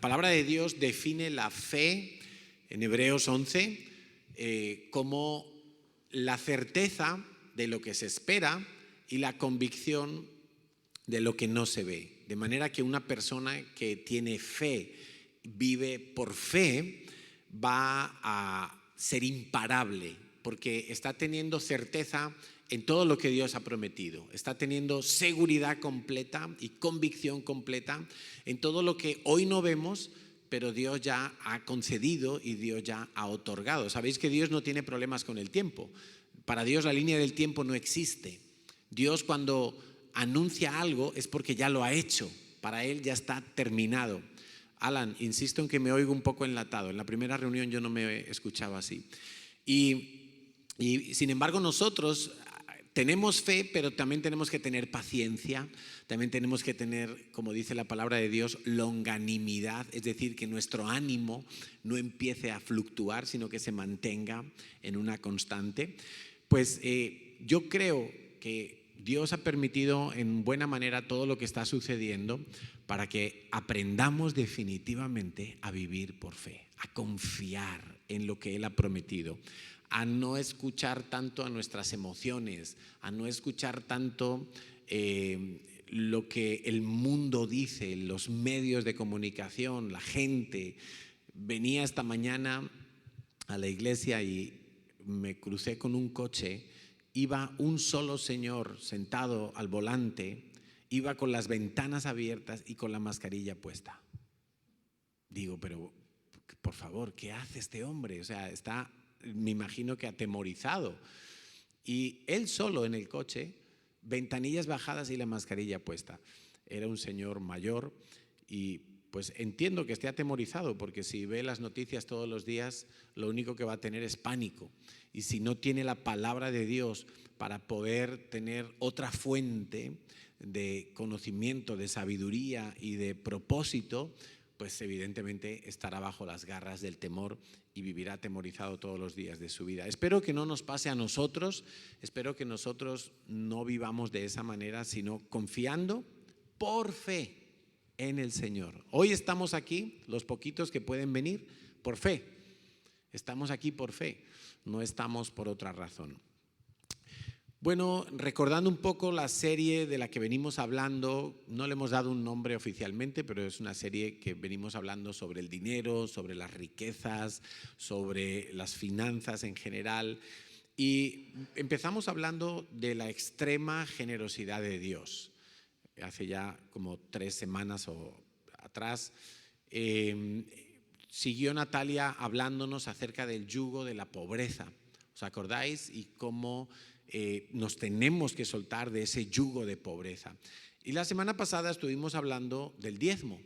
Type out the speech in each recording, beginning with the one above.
palabra de Dios define la fe en Hebreos 11 como la certeza de lo que se espera y la convicción de lo que no se ve. De manera que una persona que tiene fe, vive por fe, va a ser imparable, porque está teniendo certeza en todo lo que Dios ha prometido. Está teniendo seguridad completa y convicción completa en todo lo que hoy no vemos, pero Dios ya ha concedido y Dios ya ha otorgado. Sabéis que Dios no tiene problemas con el tiempo. Para Dios la línea del tiempo no existe. Dios, cuando anuncia algo, es porque ya lo ha hecho. Para Él ya está terminado. Alan, insisto en que me oigo un poco enlatado. En la primera reunión yo no me escuchaba así. Y sin embargo nosotros tenemos fe, pero también tenemos que tener paciencia, también tenemos que tener, como dice la palabra de Dios, longanimidad, es decir, que nuestro ánimo no empiece a fluctuar, sino que se mantenga en una constante. Pues yo creo que Dios ha permitido en buena manera todo lo que está sucediendo para que aprendamos definitivamente a vivir por fe, a confiar en lo que Él ha prometido, a no escuchar tanto a nuestras emociones, a no escuchar tanto lo que el mundo dice, los medios de comunicación, la gente. Venía esta mañana a la iglesia y me crucé con un coche, iba un solo señor sentado al volante, iba con las ventanas abiertas y con la mascarilla puesta. Digo, pero por favor, ¿qué hace este hombre? O sea, está, me imagino que atemorizado. Y él solo en el coche, ventanillas bajadas y la mascarilla puesta. Era un señor mayor y pues entiendo que esté atemorizado, porque si ve las noticias todos los días, lo único que va a tener es pánico. Y si no tiene la palabra de Dios para poder tener otra fuente de conocimiento, de sabiduría y de propósito, pues evidentemente estará bajo las garras del temor y vivirá atemorizado todos los días de su vida. Espero que no nos pase a nosotros, espero que nosotros no vivamos de esa manera, sino confiando por fe en el Señor. Hoy estamos aquí, los poquitos que pueden venir, por fe. Estamos aquí por fe, no estamos por otra razón. Bueno, recordando un poco la serie de la que venimos hablando, no le hemos dado un nombre oficialmente, pero es una serie que venimos hablando sobre el dinero, sobre las riquezas, sobre las finanzas en general. Y empezamos hablando de la extrema generosidad de Dios. Hace ya como 3 semanas atrás, siguió Natalia hablándonos acerca del yugo de la pobreza. ¿Os acordáis? Y cómo nos tenemos que soltar de ese yugo de pobreza. Y la semana pasada estuvimos hablando del diezmo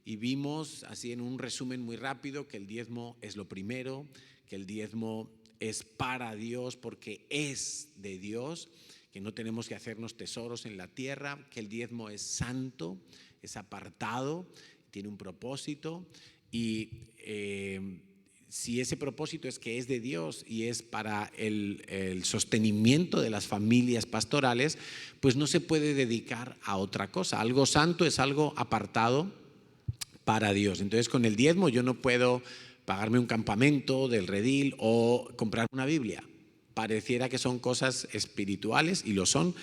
y vimos así en un resumen muy rápido que el diezmo es lo primero, que el diezmo es para Dios porque es de Dios, que no tenemos que hacernos tesoros en la tierra, que el diezmo es santo, es apartado, tiene un propósito y si ese propósito es que es de Dios y es para el sostenimiento de las familias pastorales, pues no se puede dedicar a otra cosa. Algo santo es algo apartado para Dios. Entonces con el diezmo yo no puedo pagarme un campamento del redil o comprar una Biblia. Pareciera que son cosas espirituales y lo son,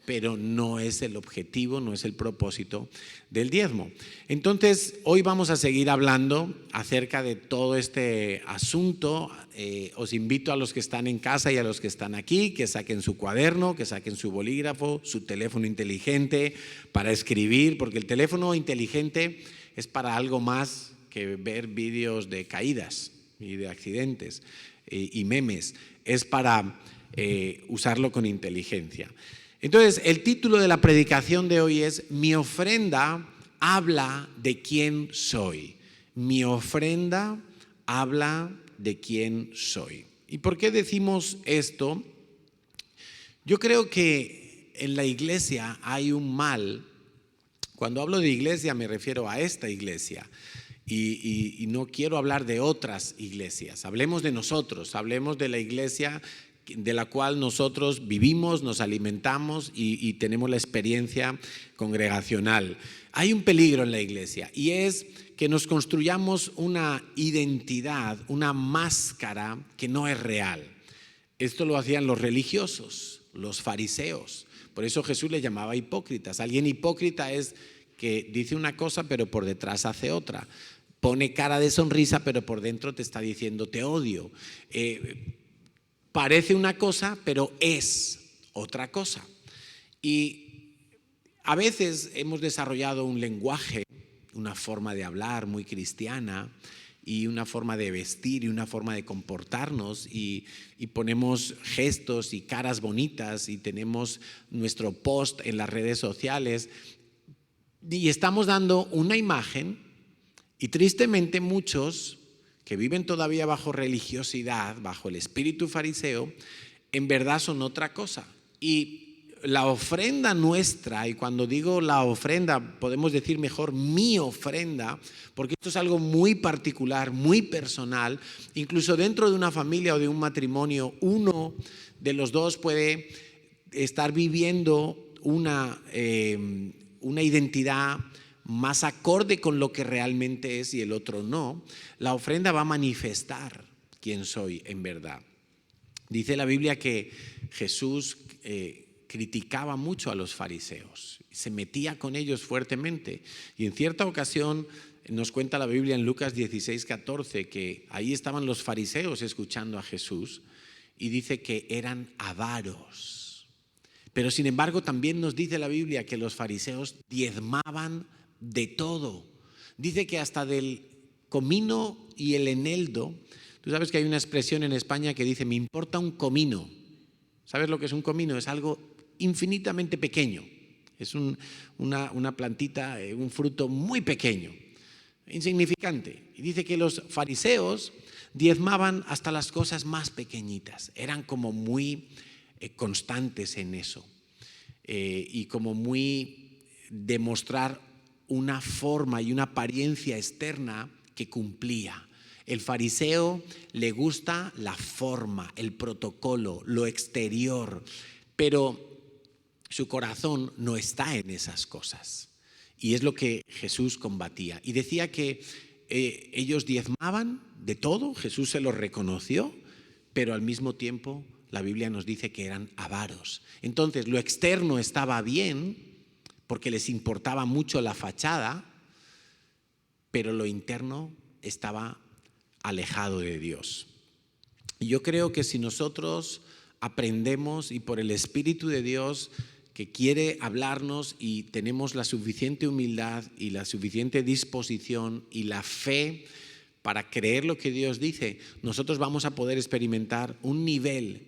pero no es el objetivo, no es el propósito del diezmo. Entonces, hoy vamos a seguir hablando acerca de todo este asunto. Os invito a los que están en casa y a los que están aquí, que saquen su cuaderno, que saquen su bolígrafo, su teléfono inteligente para escribir, porque el teléfono inteligente es para algo más que ver vídeos de caídas y de accidentes y memes. Es para usarlo con inteligencia. Entonces, el título de la predicación de hoy es Mi ofrenda habla de quién soy. Mi ofrenda habla de quién soy. ¿Y por qué decimos esto? Yo creo que en la iglesia hay un mal. Cuando hablo de iglesia me refiero a esta iglesia. Y no quiero hablar de otras iglesias. Hablemos de nosotros, hablemos de la iglesia de la cual nosotros vivimos, nos alimentamos y tenemos la experiencia congregacional. Hay un peligro en la iglesia y es que nos construyamos una identidad, una máscara que no es real. Esto lo hacían los religiosos, los fariseos. Por eso Jesús les llamaba hipócritas. Alguien hipócrita es que dice una cosa pero por detrás hace otra. Pone cara de sonrisa pero por dentro te está diciendo te odio. Parece una cosa pero es otra cosa. Y a veces hemos desarrollado un lenguaje, una forma de hablar muy cristiana y una forma de vestir y una forma de comportarnos y ponemos gestos y caras bonitas y tenemos nuestro post en las redes sociales y estamos dando una imagen y tristemente muchos que viven todavía bajo religiosidad, bajo el espíritu fariseo, en verdad son otra cosa. Y la ofrenda nuestra, y cuando digo la ofrenda, podemos decir mejor mi ofrenda, porque esto es algo muy particular, muy personal. Incluso dentro de una familia o de un matrimonio, uno de los dos puede estar viviendo una identidad más acorde con lo que realmente es y el otro no. La ofrenda va a manifestar quién soy en verdad. Dice la Biblia que Jesús criticaba mucho a los fariseos, se metía con ellos fuertemente y en cierta ocasión nos cuenta la Biblia en Lucas 16:14 que ahí estaban los fariseos escuchando a Jesús y dice que eran avaros. Pero sin embargo también nos dice la Biblia que los fariseos diezmaban de todo. Dice que hasta del comino y el eneldo. Tú sabes que hay una expresión en España que dice me importa un comino. ¿Sabes lo que es un comino? Es algo infinitamente pequeño. Es una plantita, un fruto muy pequeño, insignificante. Y dice que los fariseos diezmaban hasta las cosas más pequeñitas. Eran como muy constantes en eso y como muy demostrar una forma y una apariencia externa que cumplía. El fariseo le gusta la forma, el protocolo, lo exterior, pero su corazón no está en esas cosas. Y es lo que Jesús combatía. Y decía que ellos diezmaban de todo, Jesús se los reconoció, pero al mismo tiempo la Biblia nos dice que eran avaros. Entonces lo externo estaba bien, porque les importaba mucho la fachada, pero lo interno estaba alejado de Dios. Y yo creo que si nosotros aprendemos y por el Espíritu de Dios que quiere hablarnos y tenemos la suficiente humildad y la suficiente disposición y la fe para creer lo que Dios dice, nosotros vamos a poder experimentar un nivel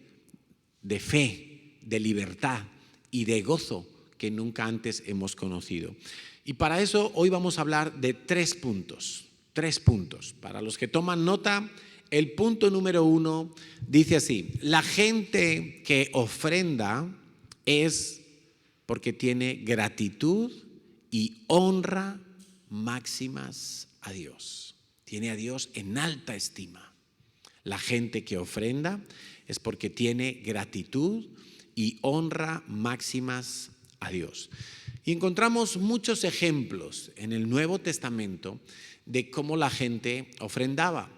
de fe, de libertad y de gozo que nunca antes hemos conocido. Y para eso hoy vamos a hablar de 3 puntos. 3 puntos. Para los que toman nota, el punto número 1 dice así: la gente que ofrenda es porque tiene gratitud y honra máximas a Dios. Tiene a Dios en alta estima. La gente que ofrenda es porque tiene gratitud y honra máximas a Dios. Y encontramos muchos ejemplos en el Nuevo Testamento de cómo la gente ofrendaba.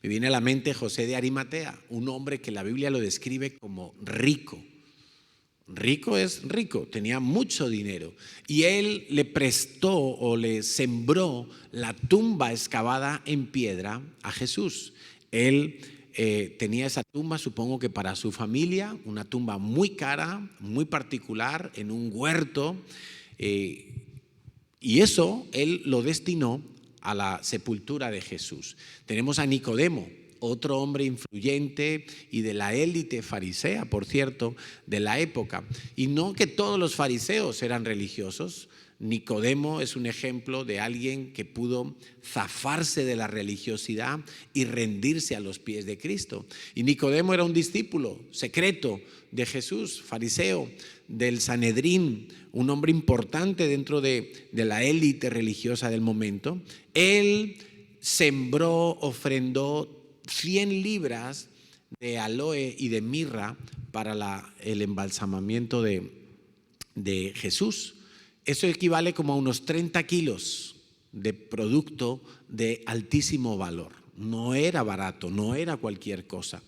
Me viene a la mente José de Arimatea, un hombre que la Biblia lo describe como rico. Rico es rico, tenía mucho dinero y él le prestó o le sembró la tumba excavada en piedra a Jesús. Él tenía esa tumba, supongo que para su familia, una tumba muy cara, muy particular, en un huerto, y eso él lo destinó a la sepultura de Jesús. Tenemos a Nicodemo, otro hombre influyente y de la élite farisea, por cierto, de la época. Y no que todos los fariseos eran religiosos. Nicodemo es un ejemplo de alguien que pudo zafarse de la religiosidad y rendirse a los pies de Cristo. Y Nicodemo era un discípulo secreto de Jesús, fariseo, del Sanedrín, un hombre importante dentro de la élite religiosa del momento. Él sembró, ofrendó 100 libras de aloe y de mirra para el embalsamamiento de Jesús. Eso equivale como a unos 30 kilos de producto de altísimo valor. No era barato, no era cualquier cosa.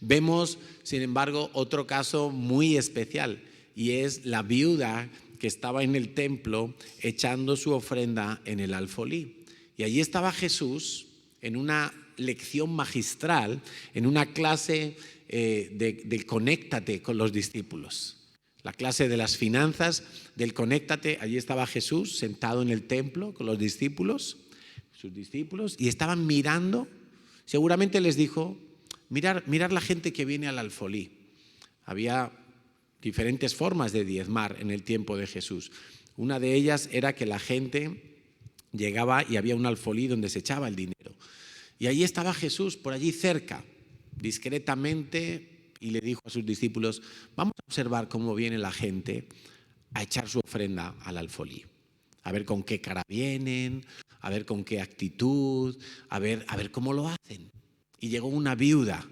Vemos, sin embargo, otro caso muy especial, y es la viuda que estaba en el templo echando su ofrenda en el alfolí. Y allí estaba Jesús en una lección magistral, en una clase de conéctate con los discípulos. La clase de las finanzas, del conéctate. Allí estaba Jesús sentado en el templo con los discípulos, sus discípulos, y estaban mirando. Seguramente les dijo, mirar la gente que viene al alfolí. Había diferentes formas de diezmar en el tiempo de Jesús. Una de ellas era que la gente llegaba y había un alfolí donde se echaba el dinero. Y allí estaba Jesús, por allí cerca, discretamente, y le dijo a sus discípulos, vamos a observar cómo viene la gente a echar su ofrenda al alfolí. A ver con qué cara vienen, a ver con qué actitud, a ver cómo lo hacen. Y llegó una viuda,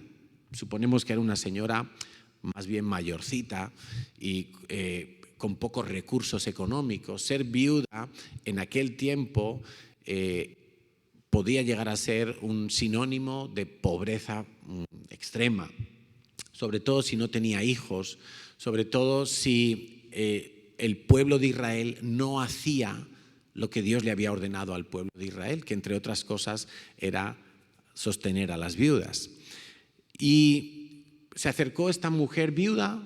suponemos que era una señora más bien mayorcita y con pocos recursos económicos. Ser viuda en aquel tiempo podía llegar a ser un sinónimo de pobreza extrema, sobre todo si no tenía hijos, sobre todo si el pueblo de Israel no hacía lo que Dios le había ordenado al pueblo de Israel, que entre otras cosas era sostener a las viudas. Y se acercó esta mujer viuda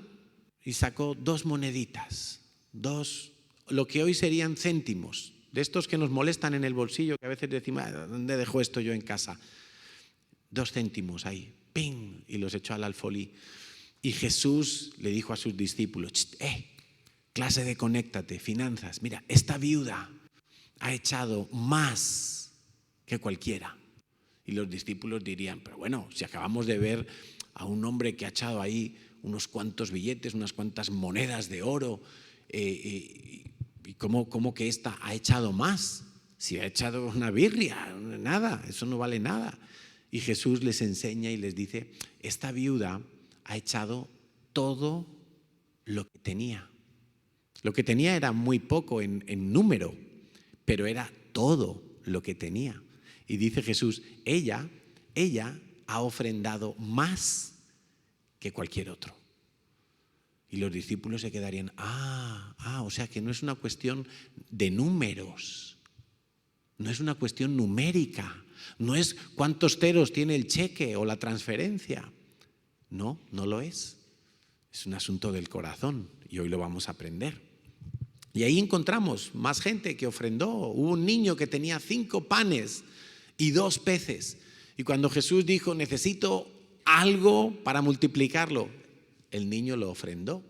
y sacó 2 moneditas, lo que hoy serían céntimos, de estos que nos molestan en el bolsillo, que a veces decimos, ¿dónde dejo esto yo en casa? 2 céntimos ahí, ¡ping! Y los echó al alfolí. Y Jesús le dijo a sus discípulos, clase de conéctate, finanzas, mira, esta viuda ha echado más que cualquiera. Y los discípulos dirían, pero bueno, si acabamos de ver a un hombre que ha echado ahí unos cuantos billetes, unas cuantas monedas de oro, y ¿cómo que esta ha echado más? Si ha echado una birria, nada, eso no vale nada. Y Jesús les enseña y les dice, esta viuda ha echado todo lo que tenía. Lo que tenía era muy poco en número, pero era todo lo que tenía. Y dice Jesús, ella ha ofrendado más que cualquier otro. Y los discípulos se quedarían, o sea que no es una cuestión de números, no es una cuestión numérica, no es cuántos ceros tiene el cheque o la transferencia. No, no lo es. Es un asunto del corazón y hoy lo vamos a aprender. Y ahí encontramos más gente que ofrendó. Hubo un niño que tenía 5 panes y 2 peces. Y cuando Jesús dijo, necesito algo para multiplicarlo, el niño lo ofrendó.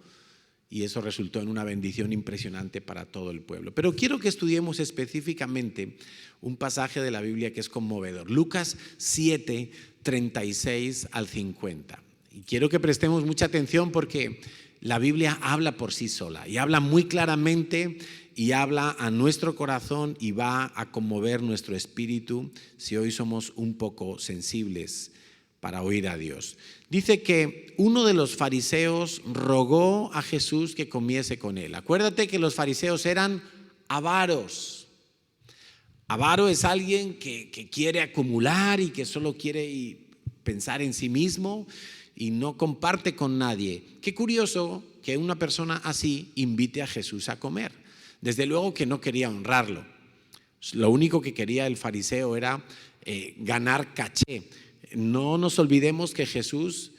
Y eso resultó en una bendición impresionante para todo el pueblo. Pero quiero que estudiemos específicamente un pasaje de la Biblia que es conmovedor. Lucas 7, 36 al 50. Y quiero que prestemos mucha atención porque la Biblia habla por sí sola y habla muy claramente y habla a nuestro corazón y va a conmover nuestro espíritu si hoy somos un poco sensibles para oír a Dios. Dice que uno de los fariseos rogó a Jesús que comiese con él. Acuérdate que los fariseos eran avaros. Avaro es alguien que quiere acumular y que solo quiere pensar en sí mismo y no comparte con nadie. Qué curioso que una persona así invite a Jesús a comer. Desde luego que no quería honrarlo. Lo único que quería el fariseo era ganar caché. No nos olvidemos que Jesús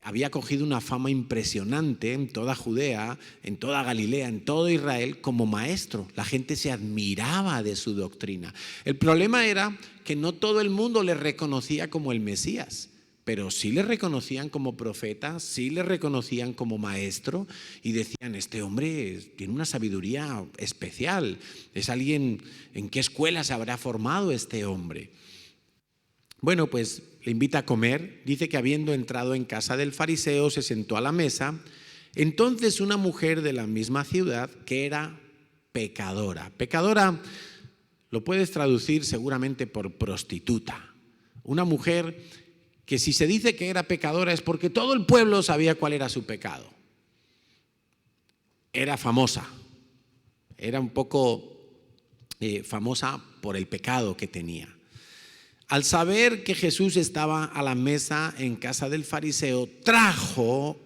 había cogido una fama impresionante en toda Judea, en toda Galilea, en todo Israel como maestro. La gente se admiraba de su doctrina. El problema era que no todo el mundo le reconocía como el Mesías, pero sí le reconocían como profeta, sí le reconocían como maestro y decían, este hombre tiene una sabiduría especial, es alguien, ¿en qué escuela se habrá formado este hombre? Bueno, pues le invita a comer. Dice que habiendo entrado en casa del fariseo se sentó a la mesa. Entonces una mujer de la misma ciudad que era pecadora. Pecadora lo puedes traducir seguramente por prostituta. Una mujer que si se dice que era pecadora es porque todo el pueblo sabía cuál era su pecado. Era famosa, era un poco famosa por el pecado que tenía. Al saber que Jesús estaba a la mesa en casa del fariseo, trajo,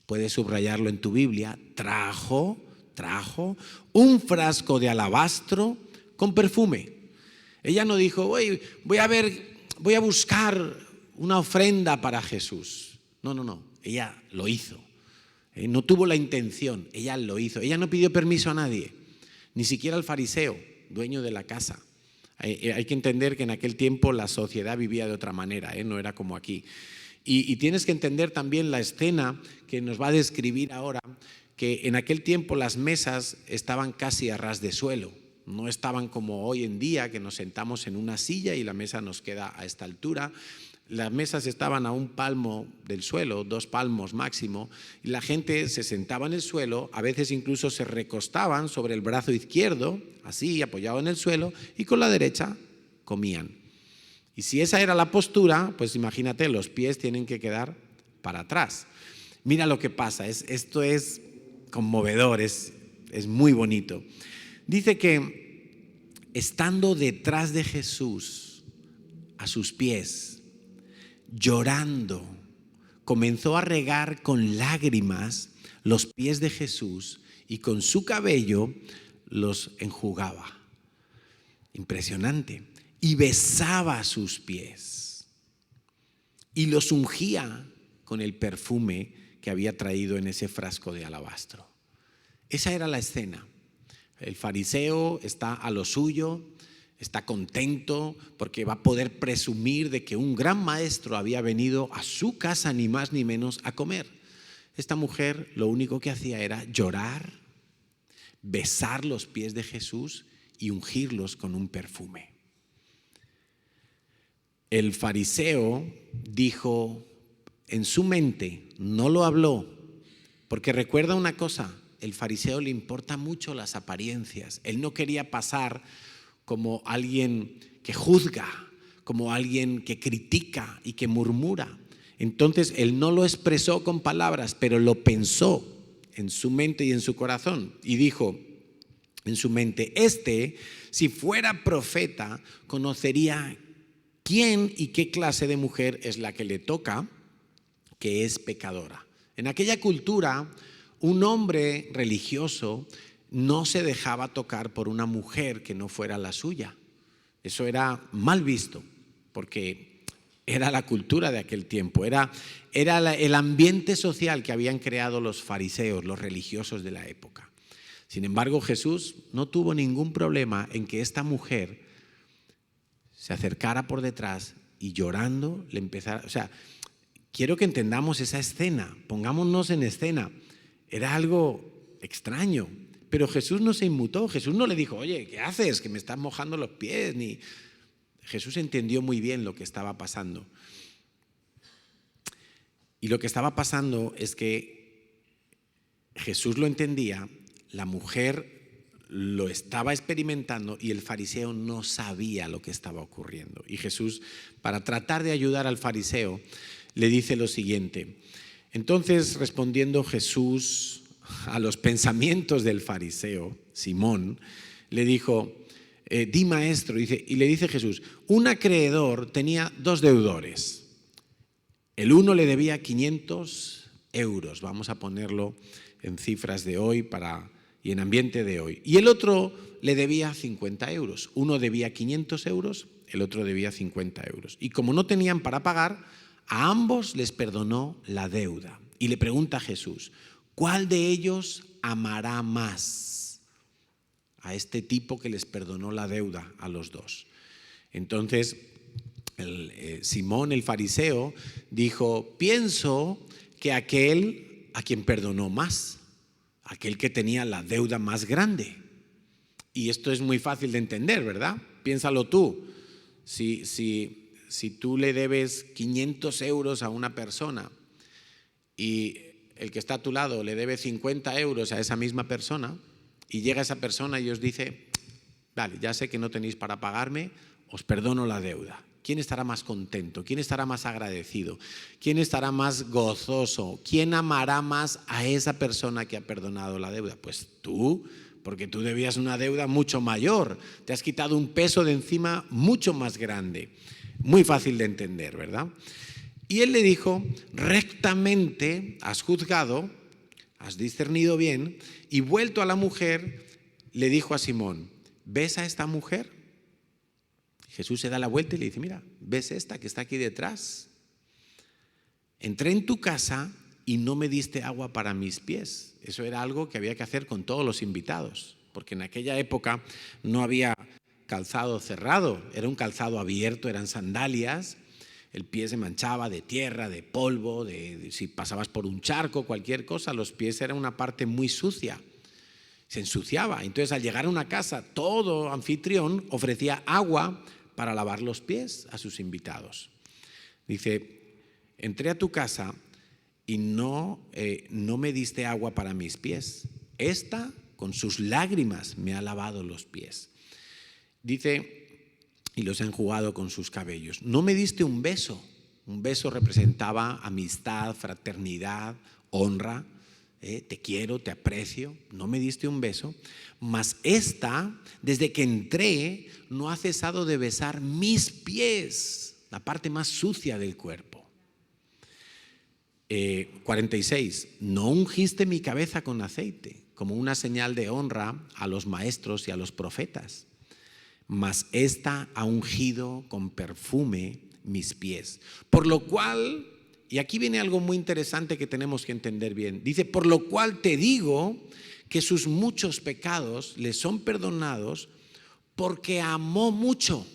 puedes subrayarlo en tu Biblia, trajo un frasco de alabastro con perfume. Ella no dijo, voy a buscar una ofrenda para Jesús. No, ella lo hizo. No tuvo la intención, ella lo hizo. Ella no pidió permiso a nadie, ni siquiera al fariseo, dueño de la casa. Hay que entender que en aquel tiempo la sociedad vivía de otra manera, no era como aquí. Y tienes que entender también la escena que nos va a describir ahora, que en aquel tiempo las mesas estaban casi a ras de suelo. No estaban como hoy en día, que nos sentamos en una silla y la mesa nos queda a esta altura. Las mesas estaban a 1 palmo del suelo, 2 palmos máximo, y la gente se sentaba en el suelo, a veces incluso se recostaban sobre el brazo izquierdo, así, apoyado en el suelo, y con la derecha comían. Y si esa era la postura, pues imagínate, los pies tienen que quedar para atrás. Mira lo que pasa, esto es conmovedor, es muy bonito. Dice que estando detrás de Jesús, a sus pies, llorando, comenzó a regar con lágrimas los pies de Jesús y con su cabello los enjugaba. Impresionante. Y besaba sus pies y los ungía con el perfume que había traído en ese frasco de alabastro. Esa era la escena. El fariseo está a lo suyo, está contento porque va a poder presumir de que un gran maestro había venido a su casa ni más ni menos a comer. Esta mujer lo único que hacía era llorar, besar los pies de Jesús y ungirlos con un perfume. El fariseo dijo en su mente, no lo habló, porque recuerda una cosa, el fariseo le importa mucho las apariencias. Él no quería pasar como alguien que juzga, como alguien que critica y que murmura. Entonces él no lo expresó con palabras, pero lo pensó en su mente y en su corazón. Y dijo en su mente, si fuera profeta, conocería quién y qué clase de mujer es la que le toca, que es pecadora. En aquella cultura, un hombre religioso no se dejaba tocar por una mujer que no fuera la suya. Eso era mal visto, porque era la cultura de aquel tiempo, era el ambiente social que habían creado los fariseos, los religiosos de la época. Sin embargo, Jesús no tuvo ningún problema en que esta mujer se acercara por detrás y llorando le empezara. O sea, quiero que entendamos esa escena, pongámonos en escena. Era algo extraño. Pero Jesús no se inmutó, Jesús no le dijo, oye, ¿qué haces? Que me estás mojando los pies. Jesús entendió muy bien lo que estaba pasando. Y lo que estaba pasando es que Jesús lo entendía, la mujer lo estaba experimentando y el fariseo no sabía lo que estaba ocurriendo. Y Jesús, para tratar de ayudar al fariseo, le dice lo siguiente. Entonces, respondiendo Jesús a los pensamientos del fariseo, Simón, le dijo, di maestro, y le dice Jesús, un acreedor tenía 2 deudores. El uno le debía 500 euros, vamos a ponerlo en cifras de hoy y en ambiente de hoy. Y el otro le debía 50 euros. Uno debía 500 euros, el otro debía 50 euros. Y como no tenían para pagar, a ambos les perdonó la deuda. Y le pregunta a Jesús, ¿cuál de ellos amará más a este tipo que les perdonó la deuda a los 2? Entonces, Simón el fariseo dijo, pienso que aquel a quien perdonó más, aquel que tenía la deuda más grande. Y esto es muy fácil de entender, ¿verdad? Piénsalo tú. Si tú le debes 500 euros a una persona y el que está a tu lado le debe 50 euros a esa misma persona y llega esa persona y os dice, vale, ya sé que no tenéis para pagarme, os perdono la deuda. ¿Quién estará más contento? ¿Quién estará más agradecido? ¿Quién estará más gozoso? ¿Quién amará más a esa persona que ha perdonado la deuda? Pues tú, porque tú debías una deuda mucho mayor. Te has quitado un peso de encima mucho más grande. Muy fácil de entender, ¿verdad? Y él le dijo, rectamente has juzgado, has discernido bien, y vuelto a la mujer, le dijo a Simón, ¿ves a esta mujer? Jesús se da la vuelta y le dice, mira, ¿ves esta que está aquí detrás? Entré en tu casa y no me diste agua para mis pies. Eso era algo que había que hacer con todos los invitados, porque en aquella época no había calzado cerrado, era un calzado abierto, eran sandalias, el pie se manchaba de tierra, de polvo, si pasabas por un charco, cualquier cosa, los pies eran una parte muy sucia, se ensuciaba. Entonces al llegar a una casa, todo anfitrión ofrecía agua para lavar los pies a sus invitados. Dice, entré a tu casa y no me diste agua para mis pies. Esta con sus lágrimas me ha lavado los pies. Dice, y los ha enjugado con sus cabellos. No me diste un beso. Un beso representaba amistad, fraternidad, honra. Te quiero, te aprecio. No me diste un beso. Mas esta, desde que entré, no ha cesado de besar mis pies, la parte más sucia del cuerpo. 46. No ungiste mi cabeza con aceite, como una señal de honra a los maestros y a los profetas. Mas esta ha ungido con perfume mis pies. Por lo cual, y aquí viene algo muy interesante que tenemos que entender bien. Dice, por lo cual te digo que sus muchos pecados le son perdonados porque amó mucho.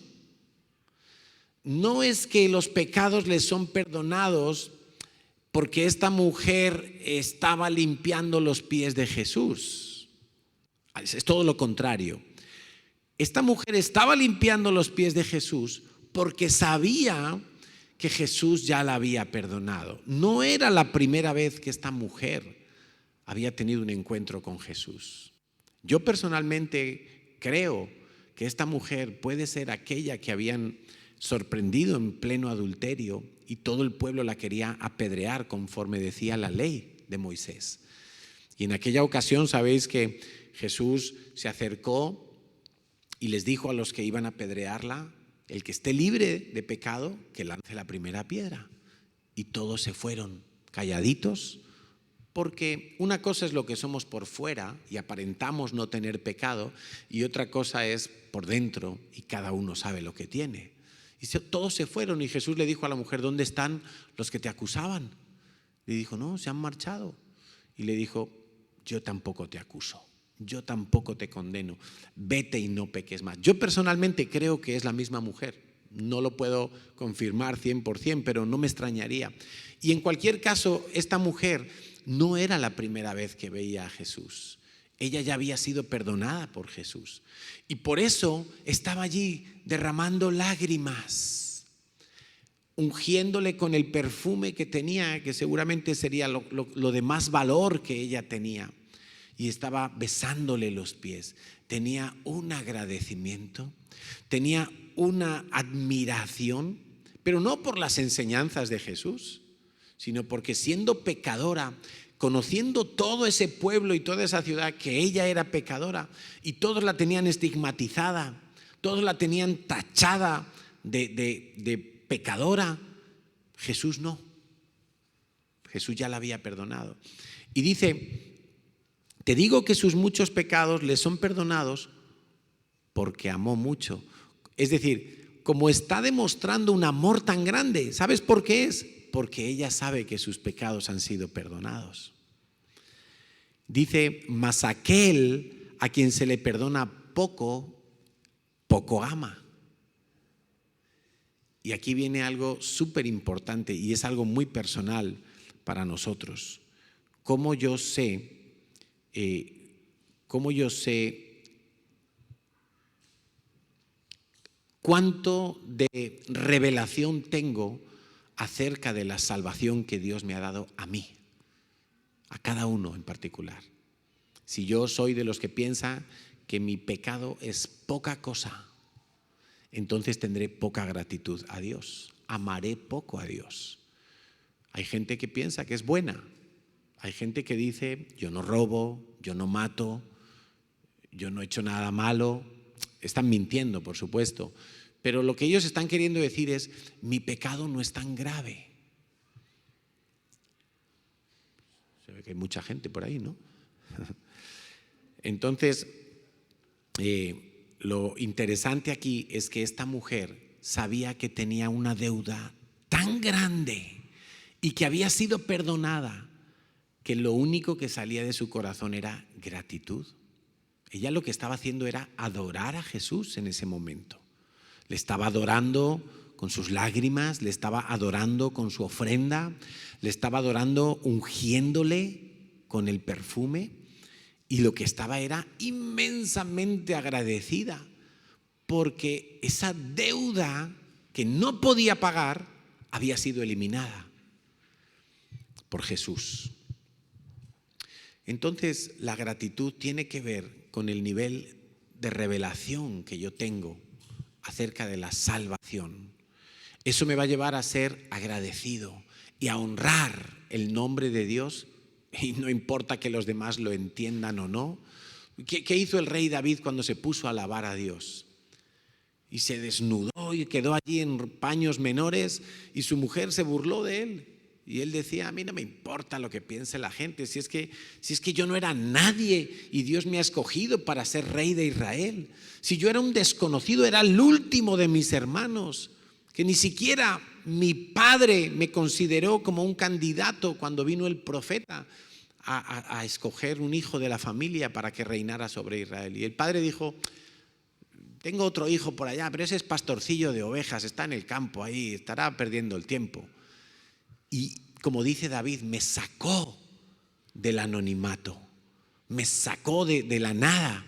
No es que los pecados le son perdonados porque esta mujer estaba limpiando los pies de Jesús. Es todo lo contrario. Esta mujer estaba limpiando los pies de Jesús porque sabía que Jesús ya la había perdonado. No era la primera vez que esta mujer había tenido un encuentro con Jesús. Yo personalmente creo que esta mujer puede ser aquella que habían sorprendido en pleno adulterio y todo el pueblo la quería apedrear conforme decía la ley de Moisés. Y en aquella ocasión sabéis que Jesús se acercó y les dijo a los que iban a apedrearla, el que esté libre de pecado, que lance la primera piedra. Y todos se fueron calladitos, porque una cosa es lo que somos por fuera y aparentamos no tener pecado, y otra cosa es por dentro y cada uno sabe lo que tiene. Y todos se fueron y Jesús le dijo a la mujer, ¿dónde están los que te acusaban? Le dijo, no, se han marchado. Y le dijo, yo tampoco te acuso. Yo tampoco te condeno, vete y no peques más. Yo personalmente creo que es la misma mujer, no lo puedo confirmar 100%, pero no me extrañaría. Y en cualquier caso, esta mujer no era la primera vez que veía a Jesús. Ella ya había sido perdonada por Jesús y por eso estaba allí derramando lágrimas, ungiéndole con el perfume que tenía, que seguramente sería lo de más valor que ella tenía. Y estaba besándole los pies. Tenía un agradecimiento, tenía una admiración, pero no por las enseñanzas de Jesús, sino porque siendo pecadora, conociendo todo ese pueblo y toda esa ciudad, que ella era pecadora y todos la tenían estigmatizada, todos la tenían tachada de pecadora, Jesús no. Jesús ya la había perdonado. Y dice, te digo que sus muchos pecados le son perdonados porque amó mucho. Es decir, como está demostrando un amor tan grande, ¿sabes por qué es? Porque ella sabe que sus pecados han sido perdonados. Dice, mas aquel a quien se le perdona poco, poco ama. Y aquí viene algo súper importante y es algo muy personal para nosotros. ¿Cómo yo sé cuánto de revelación tengo acerca de la salvación que Dios me ha dado a mí, a cada uno en particular? Si yo soy de los que piensa que mi pecado es poca cosa, entonces tendré poca gratitud a Dios, amaré poco a Dios. Hay gente que piensa que es buena, hay gente que dice, yo no robo, yo no mato, yo no he hecho nada malo. Están mintiendo, por supuesto, pero lo que ellos están queriendo decir es, mi pecado no es tan grave. Se ve que hay mucha gente por ahí, ¿no? Entonces, lo interesante aquí es que esta mujer sabía que tenía una deuda tan grande y que había sido perdonada, que lo único que salía de su corazón era gratitud. Ella lo que estaba haciendo era adorar a Jesús en ese momento. Le estaba adorando con sus lágrimas, le estaba adorando con su ofrenda, le estaba adorando ungiéndole con el perfume, y lo que estaba era inmensamente agradecida porque esa deuda que no podía pagar había sido eliminada por Jesús. Entonces, la gratitud tiene que ver con el nivel de revelación que yo tengo acerca de la salvación. Eso me va a llevar a ser agradecido y a honrar el nombre de Dios, y no importa que los demás lo entiendan o no. ¿Qué hizo el rey David cuando se puso a alabar a Dios? Y se desnudó y quedó allí en paños menores, y su mujer se burló de él. Y él decía, a mí no me importa lo que piense la gente, si es que yo no era nadie y Dios me ha escogido para ser rey de Israel. Si yo era un desconocido, era el último de mis hermanos, que ni siquiera mi padre me consideró como un candidato cuando vino el profeta a escoger un hijo de la familia para que reinara sobre Israel. Y el padre dijo, tengo otro hijo por allá, pero ese es pastorcillo de ovejas, está en el campo ahí, estará perdiendo el tiempo. Y como dice David, me sacó del anonimato, me sacó de la nada.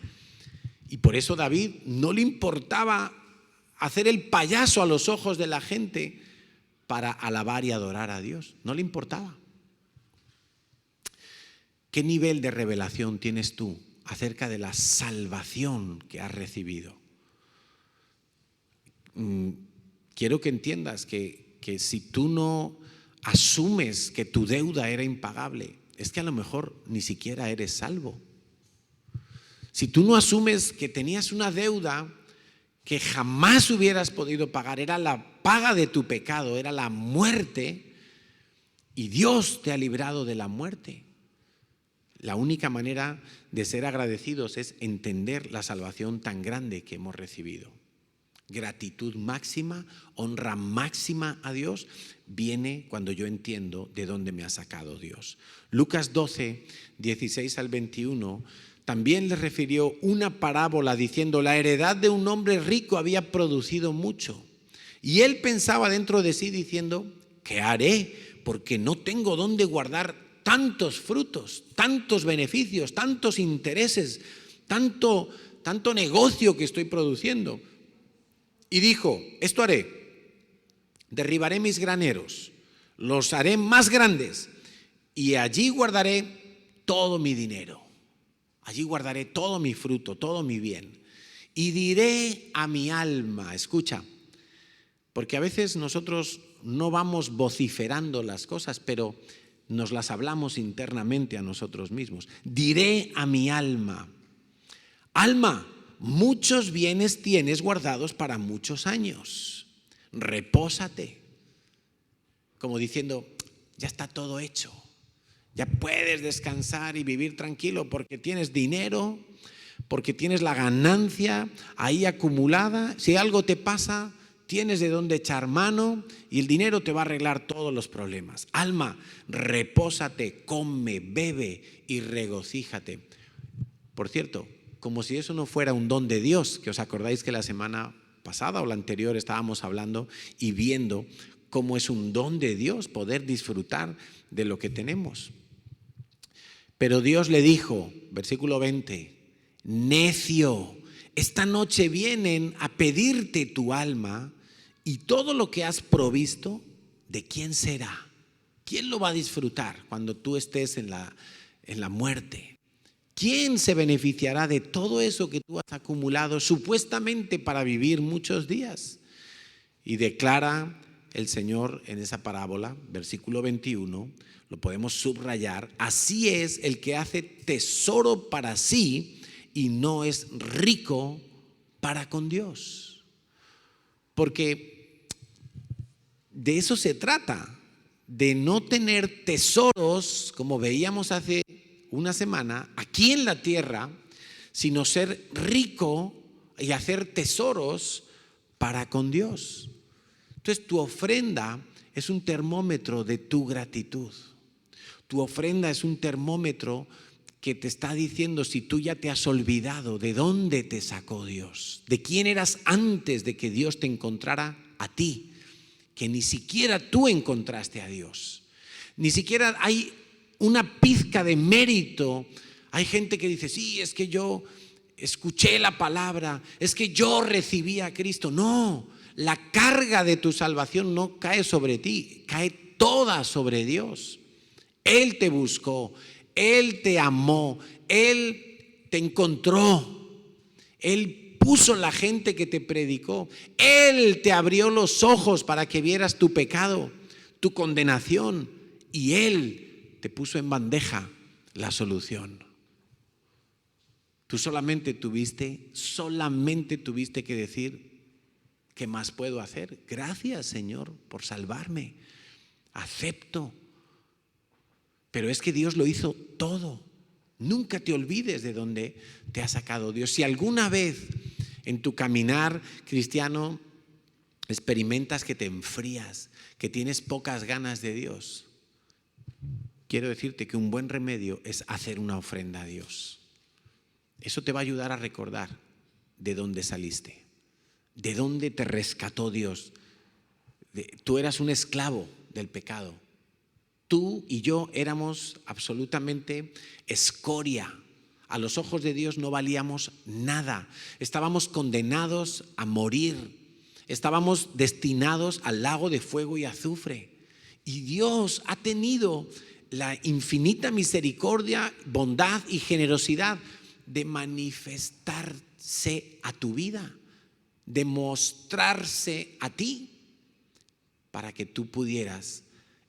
Y por eso David no le importaba hacer el payaso a los ojos de la gente para alabar y adorar a Dios. No le importaba. ¿Qué nivel de revelación tienes tú acerca de la salvación que has recibido? Quiero que entiendas que si tú no asumes que tu deuda era impagable, es que a lo mejor ni siquiera eres salvo. Si tú no asumes que tenías una deuda que jamás hubieras podido pagar, era la paga de tu pecado, era la muerte, y Dios te ha librado de la muerte. La única manera de ser agradecidos es entender la salvación tan grande que hemos recibido. Gratitud máxima, honra máxima a Dios viene cuando yo entiendo de dónde me ha sacado Dios. Lucas 12, 16 al 21 también le refirió una parábola diciendo, la heredad de un hombre rico había producido mucho. Y él pensaba dentro de sí diciendo, ¿qué haré? Porque no tengo dónde guardar tantos frutos, tantos beneficios, tantos intereses, tanto negocio que estoy produciendo. Y dijo, esto haré, derribaré mis graneros, los haré más grandes y allí guardaré todo mi dinero. Allí guardaré todo mi fruto, todo mi bien. Y diré a mi alma, escucha, porque a veces nosotros no vamos vociferando las cosas, pero nos las hablamos internamente a nosotros mismos. Diré a mi alma, alma, muchos bienes tienes guardados para muchos años. Repósate. Como diciendo, ya está todo hecho. Ya puedes descansar y vivir tranquilo porque tienes dinero, porque tienes la ganancia ahí acumulada. Si algo te pasa, tienes de dónde echar mano y el dinero te va a arreglar todos los problemas. Alma, repósate, come, bebe y regocíjate. Por cierto, como si eso no fuera un don de Dios, que os acordáis que la semana pasada o la anterior estábamos hablando y viendo cómo es un don de Dios poder disfrutar de lo que tenemos. Pero Dios le dijo, versículo 20, necio, esta noche vienen a pedirte tu alma y todo lo que has provisto, ¿de quién será? ¿Quién lo va a disfrutar cuando tú estés en la muerte? ¿Quién se beneficiará de todo eso que tú has acumulado supuestamente para vivir muchos días? Y declara el Señor en esa parábola, versículo 21, lo podemos subrayar: así es el que hace tesoro para sí y no es rico para con Dios. Porque de eso se trata, de no tener tesoros, como veíamos hace una semana, aquí en la tierra, sino ser rico y hacer tesoros para con Dios. Entonces tu ofrenda es un termómetro de tu gratitud. Tu ofrenda es un termómetro que te está diciendo si tú ya te has olvidado de dónde te sacó Dios, de quién eras antes de que Dios te encontrara a ti, que ni siquiera tú encontraste a Dios. Ni siquiera hay una pizca de mérito. Hay gente que dice, sí, es que yo escuché la palabra, es que yo recibí a Cristo. No, la carga de tu salvación no cae sobre ti, cae toda sobre Dios. Él te buscó, Él te amó, Él te encontró, Él puso la gente que te predicó, Él te abrió los ojos para que vieras tu pecado, tu condenación, y Él te puso en bandeja la solución. Tú solamente tuviste que decir, ¿qué más puedo hacer? Gracias, Señor, por salvarme. Acepto. Pero es que Dios lo hizo todo. Nunca te olvides de dónde te ha sacado Dios. Si alguna vez en tu caminar cristiano experimentas que te enfrías, que tienes pocas ganas de Dios, quiero decirte que un buen remedio es hacer una ofrenda a Dios. Eso te va a ayudar a recordar de dónde saliste, de dónde te rescató Dios. Tú eras un esclavo del pecado. Tú y yo éramos absolutamente escoria. A los ojos de Dios no valíamos nada. Estábamos condenados a morir. Estábamos destinados al lago de fuego y azufre. Y Dios ha tenido la infinita misericordia, bondad y generosidad de manifestarse a tu vida, de mostrarse a ti para que tú pudieras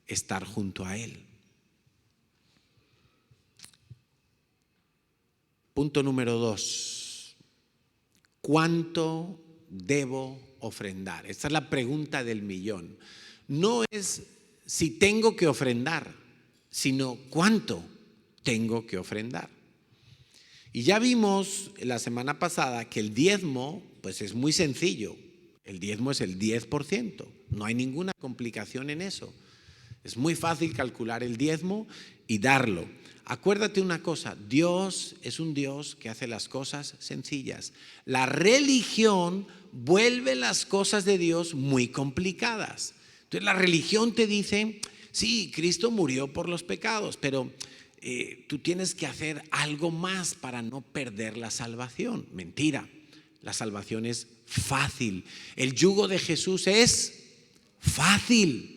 estar junto a Él. Punto número 2. ¿Cuánto debo ofrendar? Esta es la pregunta del millón. No es si tengo que ofrendar, sino cuánto tengo que ofrendar. Y ya vimos la semana pasada que el diezmo, pues es muy sencillo. El diezmo es el 10%. No hay ninguna complicación en eso. Es muy fácil calcular el diezmo y darlo. Acuérdate una cosa, Dios es un Dios que hace las cosas sencillas. La religión vuelve las cosas de Dios muy complicadas. Entonces la religión te dice, sí, Cristo murió por los pecados, pero tú tienes que hacer algo más para no perder la salvación. Mentira, la salvación es fácil. El yugo de Jesús es fácil.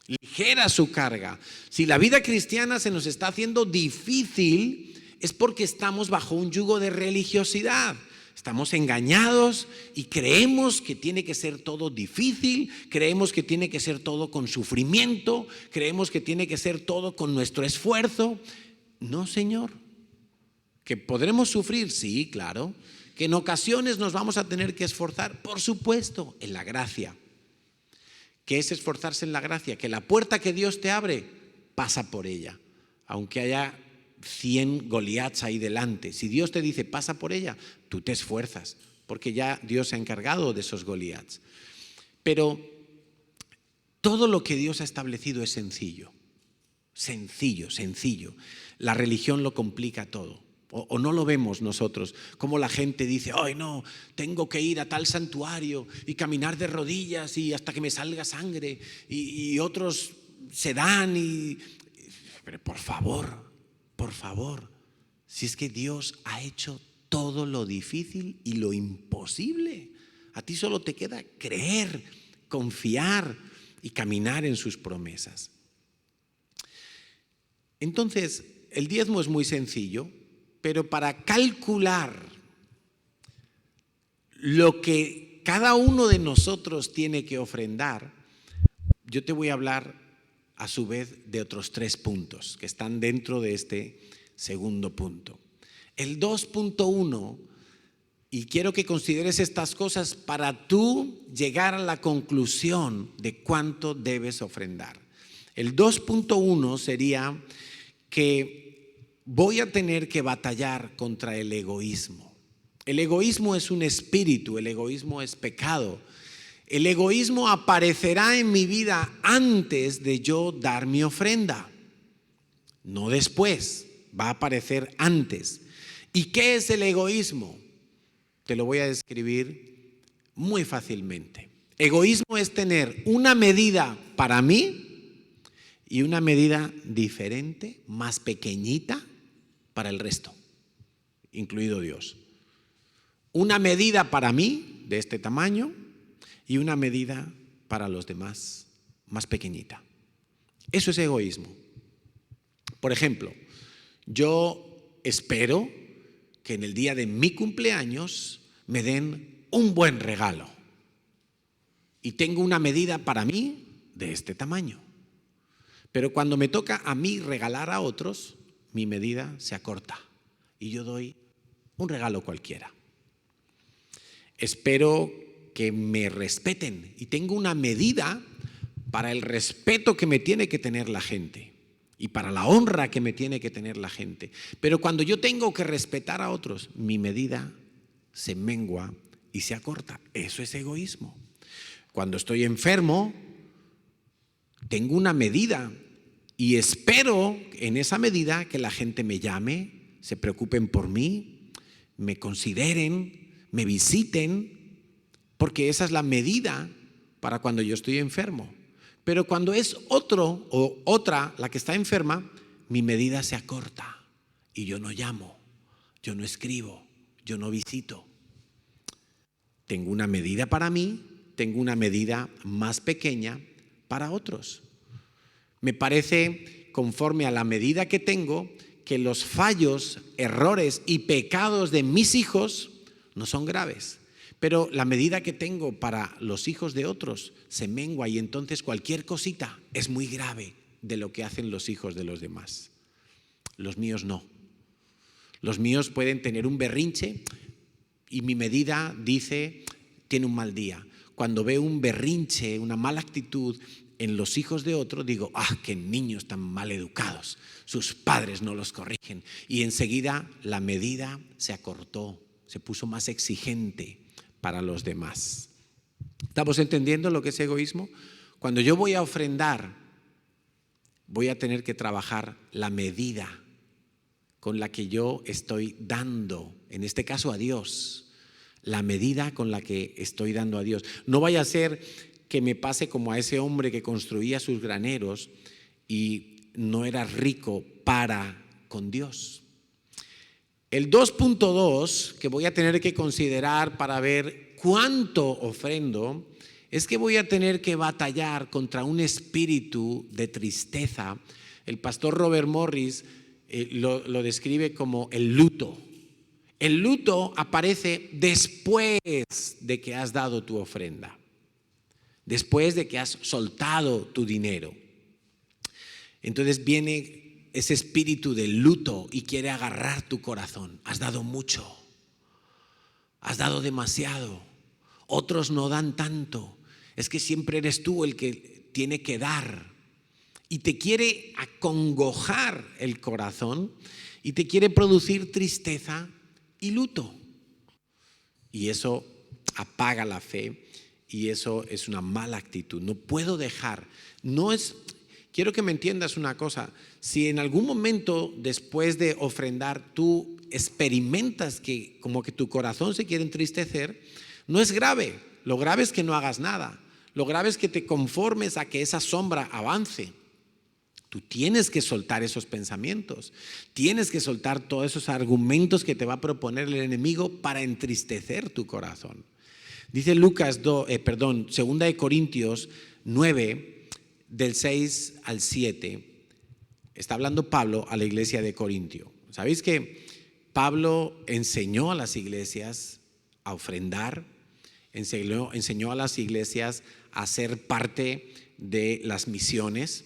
Ligera su carga. Si la vida cristiana se nos está haciendo difícil, es porque estamos bajo un yugo de religiosidad. Estamos engañados y creemos que tiene que ser todo difícil, creemos que tiene que ser todo con sufrimiento, creemos que tiene que ser todo con nuestro esfuerzo. No, Señor. ¿Que podremos sufrir? Sí, claro. ¿Que en ocasiones nos vamos a tener que esforzar? Por supuesto, en la gracia. ¿Qué es esforzarse en la gracia? Que la puerta que Dios te abre, pasa por ella. Aunque haya 100 Goliats ahí delante. Si Dios te dice, pasa por ella, tú te esfuerzas, porque ya Dios se ha encargado de esos Goliats. Pero todo lo que Dios ha establecido es sencillo. Sencillo, sencillo. La religión lo complica todo. O no lo vemos nosotros, como la gente dice, ay no, tengo que ir a tal santuario y caminar de rodillas y hasta que me salga sangre, y otros se dan pero por favor, si es que Dios ha hecho todo lo difícil y lo imposible, a ti solo te queda creer, confiar y caminar en sus promesas. Entonces, el diezmo es muy sencillo. pero para calcular lo que cada uno de nosotros tiene que ofrendar, yo te voy a hablar a su vez de otros 3 puntos que están dentro de este segundo punto. El 2.1, y quiero que consideres estas cosas para tú llegar a la conclusión de cuánto debes ofrendar. El 2.1 sería que voy a tener que batallar contra el egoísmo. El egoísmo es un espíritu, el egoísmo es pecado. El egoísmo aparecerá en mi vida antes de yo dar mi ofrenda, no después, va a aparecer antes. ¿Y qué es el egoísmo? Te lo voy a describir muy fácilmente. Egoísmo es tener una medida para mí y una medida diferente, más pequeñita, para el resto, incluido Dios. Una medida para mí de este tamaño y una medida para los demás más pequeñita. Eso es egoísmo. Por ejemplo, yo espero que en el día de mi cumpleaños me den un buen regalo. Y tengo una medida para mí de este tamaño. Pero cuando me toca a mí regalar a otros, mi medida se acorta y yo doy un regalo cualquiera. Espero que me respeten y tengo una medida para el respeto que me tiene que tener la gente y para la honra que me tiene que tener la gente. Pero cuando yo tengo que respetar a otros, mi medida se mengua y se acorta. Eso es egoísmo. Cuando estoy enfermo, tengo una medida y espero en esa medida que la gente me llame, se preocupen por mí, me consideren, me visiten, porque esa es la medida para cuando yo estoy enfermo. Pero cuando es otro o otra la que está enferma, mi medida se acorta y yo no llamo, yo no escribo, yo no visito. Tengo una medida para mí, tengo una medida más pequeña para otros. Me parece, conforme a la medida que tengo, que los fallos, errores y pecados de mis hijos no son graves. Pero la medida que tengo para los hijos de otros se mengua y entonces cualquier cosita es muy grave de lo que hacen los hijos de los demás. Los míos no. Los míos pueden tener un berrinche y mi medida dice, tiene un mal día. Cuando veo un berrinche, una mala actitud en los hijos de otro, digo, qué niños tan mal educados, sus padres no los corrigen. Y enseguida la medida se acortó, se puso más exigente para los demás. ¿Estamos entendiendo lo que es egoísmo? Cuando yo voy a ofrendar, voy a tener que trabajar la medida con la que yo estoy dando, en este caso a Dios, la medida con la que estoy dando a Dios. No vaya a ser que me pase como a ese hombre que construía sus graneros y no era rico para con Dios. El 2.2 que voy a tener que considerar para ver cuánto ofrendo es que voy a tener que batallar contra un espíritu de tristeza. El pastor Robert Morris lo describe como el luto. El luto aparece después de que has dado tu ofrenda, después de que has soltado tu dinero. Entonces viene ese espíritu del luto y quiere agarrar tu corazón. Has dado mucho, has dado demasiado, otros no dan tanto. Es que siempre eres tú el que tiene que dar. Y te quiere acongojar el corazón y te quiere producir tristeza y luto. Y eso apaga la fe y eso es una mala actitud. No puedo dejar. Quiero que me entiendas una cosa. Si en algún momento después de ofrendar tú experimentas que como que tu corazón se quiere entristecer, no es grave. Lo grave es que no hagas nada. Lo grave es que te conformes a que esa sombra avance. Tú tienes que soltar esos pensamientos, tienes que soltar todos esos argumentos que te va a proponer el enemigo para entristecer tu corazón. Dice 2 Corintios 9, del 6 al 7, está hablando Pablo a la iglesia de Corintio. ¿Sabéis que Pablo enseñó a las iglesias a ofrendar, enseñó a las iglesias a ser parte de las misiones.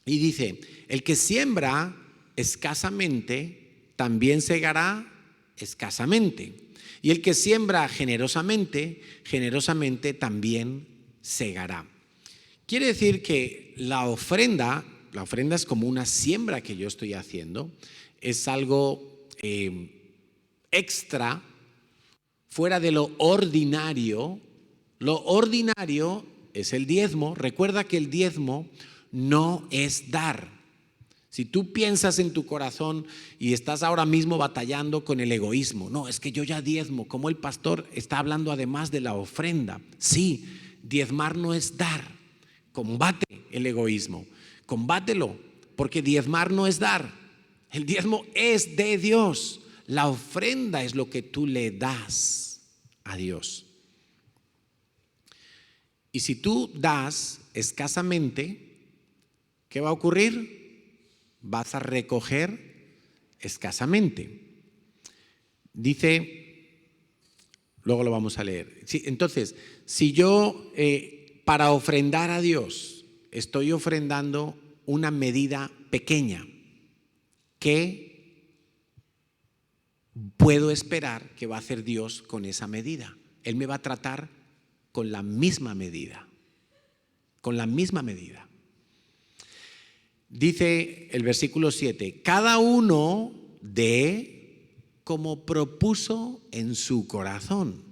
Y dice, el que siembra escasamente, también segará escasamente. Y el que siembra generosamente, generosamente también segará. Quiere decir que la ofrenda es como una siembra que yo estoy haciendo, es algo extra, fuera de lo ordinario. Lo ordinario es el diezmo. Recuerda que el diezmo no es dar. Si tú piensas en tu corazón y estás ahora mismo batallando con el egoísmo, no, es que yo ya diezmo, como el pastor está hablando además de la ofrenda. Sí, diezmar no es dar. Combate el egoísmo, combátelo, porque diezmar no es dar. El diezmo es de Dios. La ofrenda es lo que tú le das a Dios. Y si tú das escasamente, ¿qué va a ocurrir? Vas a recoger escasamente. Dice, luego lo vamos a leer. Sí, entonces, si yo para ofrendar a Dios estoy ofrendando una medida pequeña, ¿qué puedo esperar que va a hacer Dios con esa medida? Él me va a tratar con la misma medida, con la misma medida. Dice el versículo 7, cada uno dé como propuso en su corazón,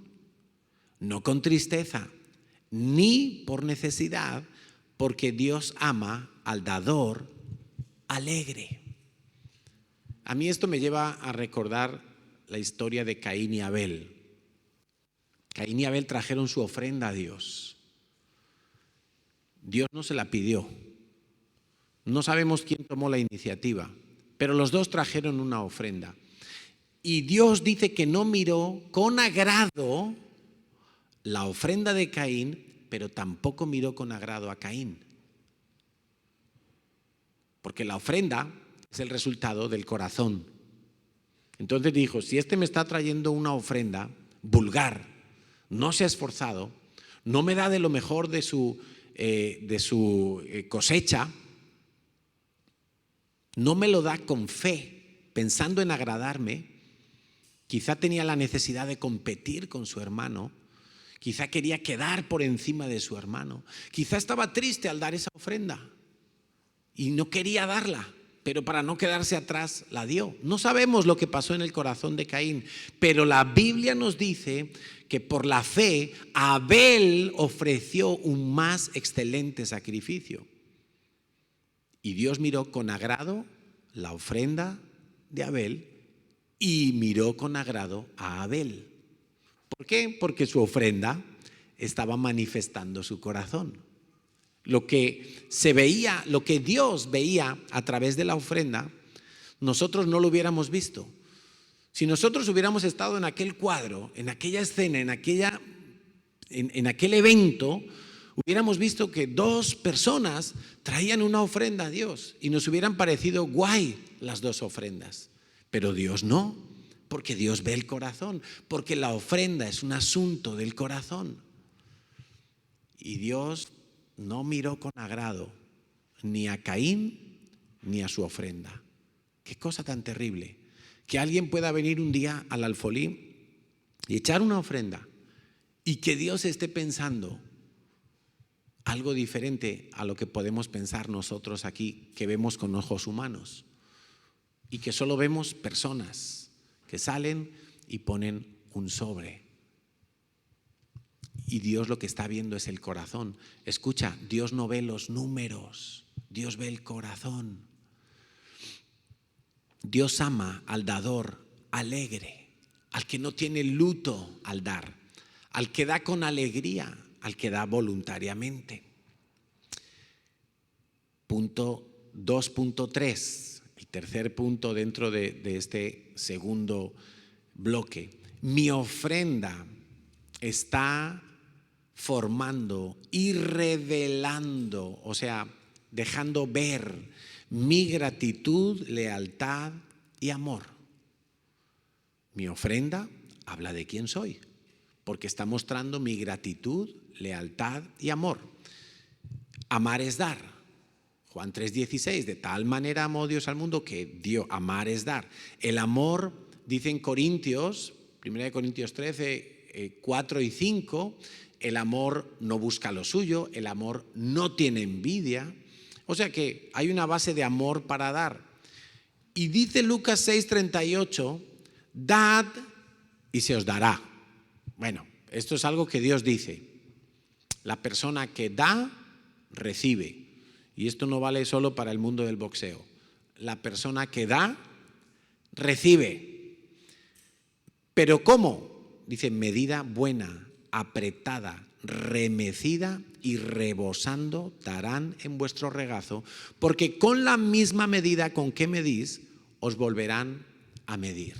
no con tristeza, ni por necesidad, porque Dios ama al dador alegre. A mí esto me lleva a recordar la historia de Caín y Abel. Caín y Abel trajeron su ofrenda a Dios. Dios no se la pidió. No sabemos quién tomó la iniciativa, pero los dos trajeron una ofrenda. Y Dios dice que no miró con agrado la ofrenda de Caín, pero tampoco miró con agrado a Caín. Porque la ofrenda es el resultado del corazón. Entonces dijo, si este me está trayendo una ofrenda vulgar, no se ha esforzado, no me da de lo mejor de su cosecha, no me lo da con fe, pensando en agradarme, quizá tenía la necesidad de competir con su hermano, quizá quería quedar por encima de su hermano, quizá estaba triste al dar esa ofrenda y no quería darla, pero para no quedarse atrás la dio. No sabemos lo que pasó en el corazón de Caín, pero la Biblia nos dice que por la fe Abel ofreció un más excelente sacrificio. Y Dios miró con agrado la ofrenda de Abel y miró con agrado a Abel. ¿Por qué? Porque su ofrenda estaba manifestando su corazón. Lo que se veía, lo que Dios veía a través de la ofrenda, nosotros no lo hubiéramos visto. Si nosotros hubiéramos estado en aquel cuadro, en aquella escena, en aquel evento, hubiéramos visto que dos personas traían una ofrenda a Dios y nos hubieran parecido guay las dos ofrendas. Pero Dios no, porque Dios ve el corazón, porque la ofrenda es un asunto del corazón. Y Dios no miró con agrado ni a Caín ni a su ofrenda. Qué cosa tan terrible, que alguien pueda venir un día al alfolí y echar una ofrenda y que Dios esté pensando algo diferente a lo que podemos pensar nosotros aquí, que vemos con ojos humanos y que solo vemos personas que salen y ponen un sobre. Y Dios lo que está viendo es el corazón. Escucha, Dios no ve los números, Dios ve el corazón. Dios ama al dador alegre, al que no tiene luto al dar, al que da con alegría, al que da voluntariamente. Punto 2.3, el tercer punto dentro de este segundo bloque. Mi ofrenda está formando y revelando, o sea, dejando ver mi gratitud, lealtad y amor. Mi ofrenda habla de quién soy, porque está mostrando mi gratitud, lealtad y amor. Amar es dar. Juan 3:16, de tal manera amó Dios al mundo que dio. Amar es dar. El amor, dicen Corintios, 1 Corintios 13, 4 y 5, el amor no busca lo suyo, el amor no tiene envidia. O sea que hay una base de amor para dar. Y dice Lucas 6:38, dad y se os dará. Bueno, esto es algo que Dios dice. La persona que da, recibe. Y esto no vale solo para el mundo del boxeo. La persona que da, recibe. ¿Pero cómo? Dice, medida buena, apretada, remecida y rebosando darán en vuestro regazo, porque con la misma medida con que medís, os volverán a medir.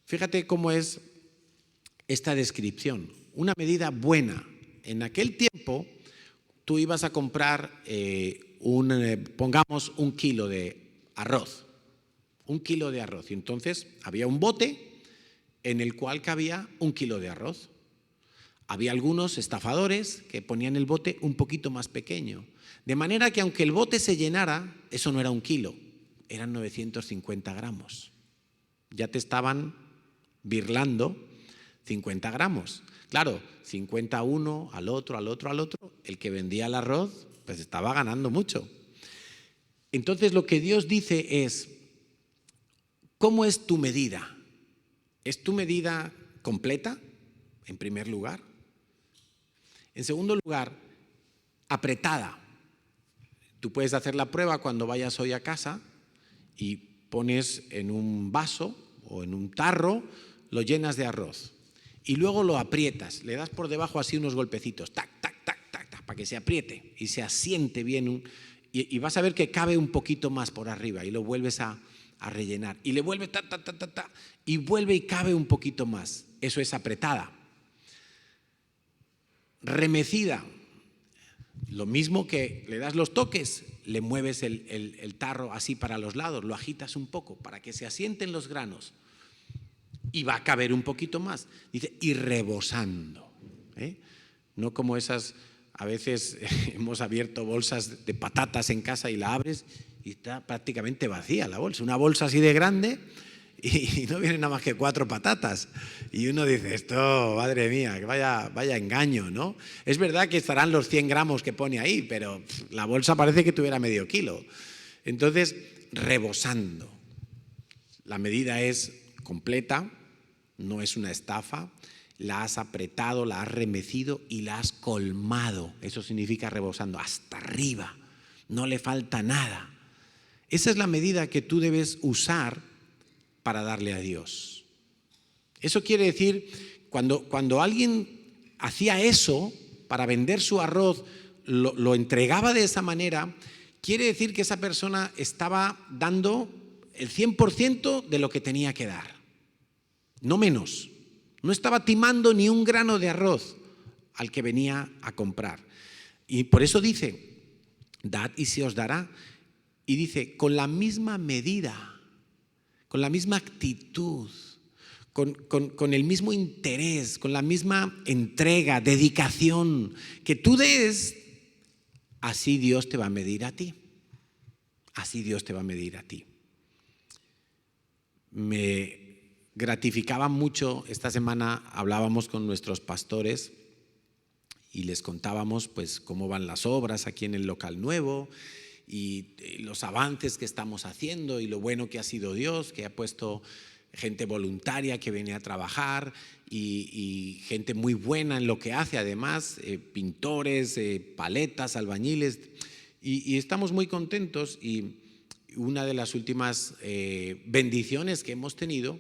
Fíjate cómo es esta descripción. Una medida buena. En aquel tiempo, tú ibas a comprar, pongamos, 1 kilo de arroz. 1 kilo de arroz. Y entonces había un bote en el cual cabía 1 kilo de arroz. Había algunos estafadores que ponían el bote un poquito más pequeño. De manera que aunque el bote se llenara, eso no era 1 kilo, eran 950 gramos. Ya te estaban birlando 50 gramos. Claro, 50 a uno, al otro, el que vendía el arroz, pues estaba ganando mucho. Entonces lo que Dios dice es, ¿cómo es tu medida? ¿Es tu medida completa, en primer lugar? En segundo lugar, apretada. Tú puedes hacer la prueba cuando vayas hoy a casa y pones en un vaso o en un tarro, lo llenas de arroz. Y luego lo aprietas, le das por debajo así unos golpecitos, tac, tac, tac, tac, tac, para que se apriete y se asiente bien. Y vas a ver que cabe un poquito más por arriba y lo vuelves a rellenar. Y le vuelve, ta, ta, ta, ta, ta, y vuelve y cabe un poquito más. Eso es apretada. Remecida. Lo mismo que le das los toques, le mueves el tarro así para los lados, lo agitas un poco para que se asienten los granos. Y va a caber un poquito más. Dice, y rebosando. No como esas, a veces hemos abierto bolsas de patatas en casa y la abres y está prácticamente vacía la bolsa. Una bolsa así de grande y no vienen nada más que 4 patatas. Y uno dice, esto, madre mía, que vaya engaño, ¿no? Es verdad que estarán los 100 gramos que pone ahí, pero la bolsa parece que tuviera medio kilo. Entonces, rebosando. La medida es completa. No es una estafa, la has apretado, la has remecido y la has colmado. Eso significa rebosando, hasta arriba, no le falta nada. Esa es la medida que tú debes usar para darle a Dios. Eso quiere decir, cuando alguien hacía eso para vender su arroz, lo entregaba de esa manera, quiere decir que esa persona estaba dando el 100% de lo que tenía que dar. No menos, no estaba timando ni un grano de arroz al que venía a comprar. Y por eso dice, dad y se os dará. Y dice, con la misma medida, con la misma actitud, con el mismo interés, con la misma entrega, dedicación que tú des, así Dios te va a medir a ti. Así Dios te va a medir a ti. Me gratificaba mucho, esta semana hablábamos con nuestros pastores y les contábamos pues cómo van las obras aquí en el local nuevo y los avances que estamos haciendo y lo bueno que ha sido Dios, que ha puesto gente voluntaria que viene a trabajar y gente muy buena en lo que hace, además, pintores, paletas, albañiles, y estamos muy contentos. Y una de las últimas bendiciones que hemos tenido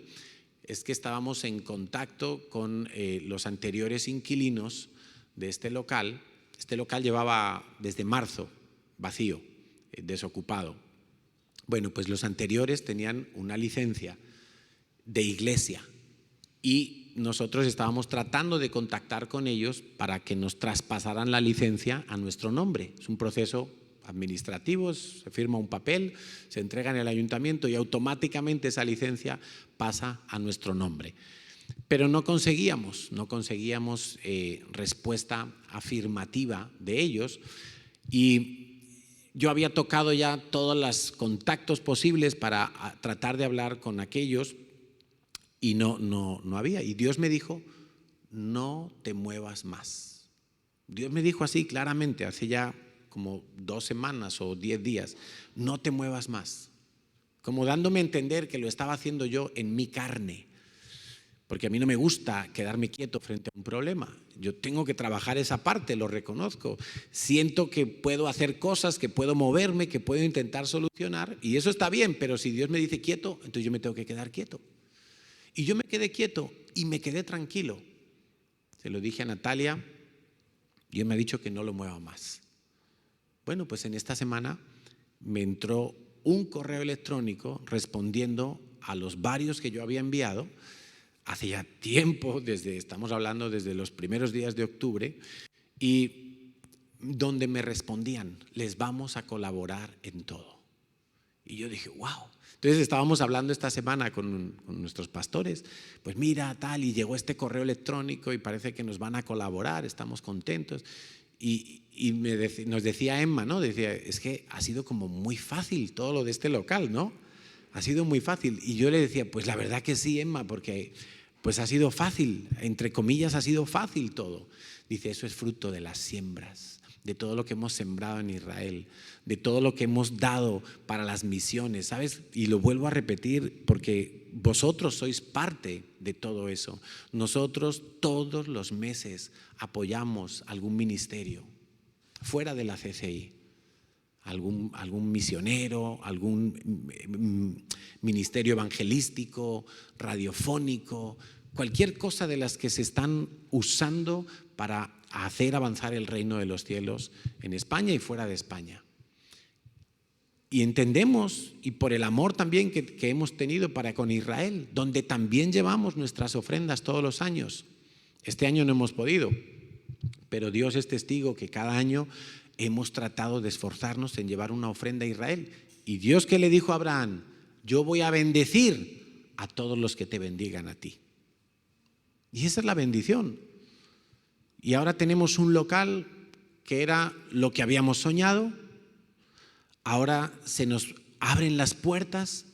es que estábamos en contacto con los anteriores inquilinos de este local. Este local llevaba desde marzo vacío, desocupado. Bueno, pues los anteriores tenían una licencia de iglesia y nosotros estábamos tratando de contactar con ellos para que nos traspasaran la licencia a nuestro nombre. Es un proceso administrativos, se firma un papel, se entrega en el ayuntamiento y automáticamente esa licencia pasa a nuestro nombre. Pero no conseguíamos respuesta afirmativa de ellos, y yo había tocado ya todos los contactos posibles para tratar de hablar con aquellos y no había. Y Dios me dijo: no te muevas más. Dios me dijo así claramente, hace ya como 2 semanas o 10 días, no te muevas más. Como dándome a entender que lo estaba haciendo yo en mi carne. Porque a mí no me gusta quedarme quieto frente a un problema. Yo tengo que trabajar esa parte, lo reconozco. Siento que puedo hacer cosas, que puedo moverme, que puedo intentar solucionar, y eso está bien, pero si Dios me dice quieto, entonces yo me tengo que quedar quieto. Y yo me quedé quieto y me quedé tranquilo. Se lo dije a Natalia y él me ha dicho que no lo mueva más. Bueno, pues en esta semana me entró un correo electrónico respondiendo a los varios que yo había enviado hace ya tiempo, estamos hablando desde los primeros días de octubre, y donde me respondían: les vamos a colaborar en todo. Y yo dije: wow. Entonces estábamos hablando esta semana con nuestros pastores, pues mira, tal, y llegó este correo electrónico y parece que nos van a colaborar, estamos contentos. Y nos decía Emma, ¿no? Decía: es que ha sido como muy fácil todo lo de este local, ¿no? Ha sido muy fácil. Y yo le decía: pues la verdad que sí, Emma, porque pues ha sido fácil, entre comillas, ha sido fácil todo. Dice: eso es fruto de las siembras, de todo lo que hemos sembrado en Israel, de todo lo que hemos dado para las misiones, ¿sabes? Y lo vuelvo a repetir porque vosotros sois parte de todo eso. Nosotros todos los meses apoyamos algún ministerio fuera de la CCI. Algún misionero, algún ministerio evangelístico, radiofónico, cualquier cosa de las que se están usando para hacer avanzar el reino de los cielos en España y fuera de España. Y entendemos, y por el amor también que hemos tenido para con Israel, donde también llevamos nuestras ofrendas todos los años. Este año no hemos podido, pero Dios es testigo que cada año hemos tratado de esforzarnos en llevar una ofrenda a Israel. Y Dios, que le dijo a Abraham: yo voy a bendecir a todos los que te bendigan a ti. Y esa es la bendición. Y ahora tenemos un local que era lo que habíamos soñado. Ahora se nos abren las puertas.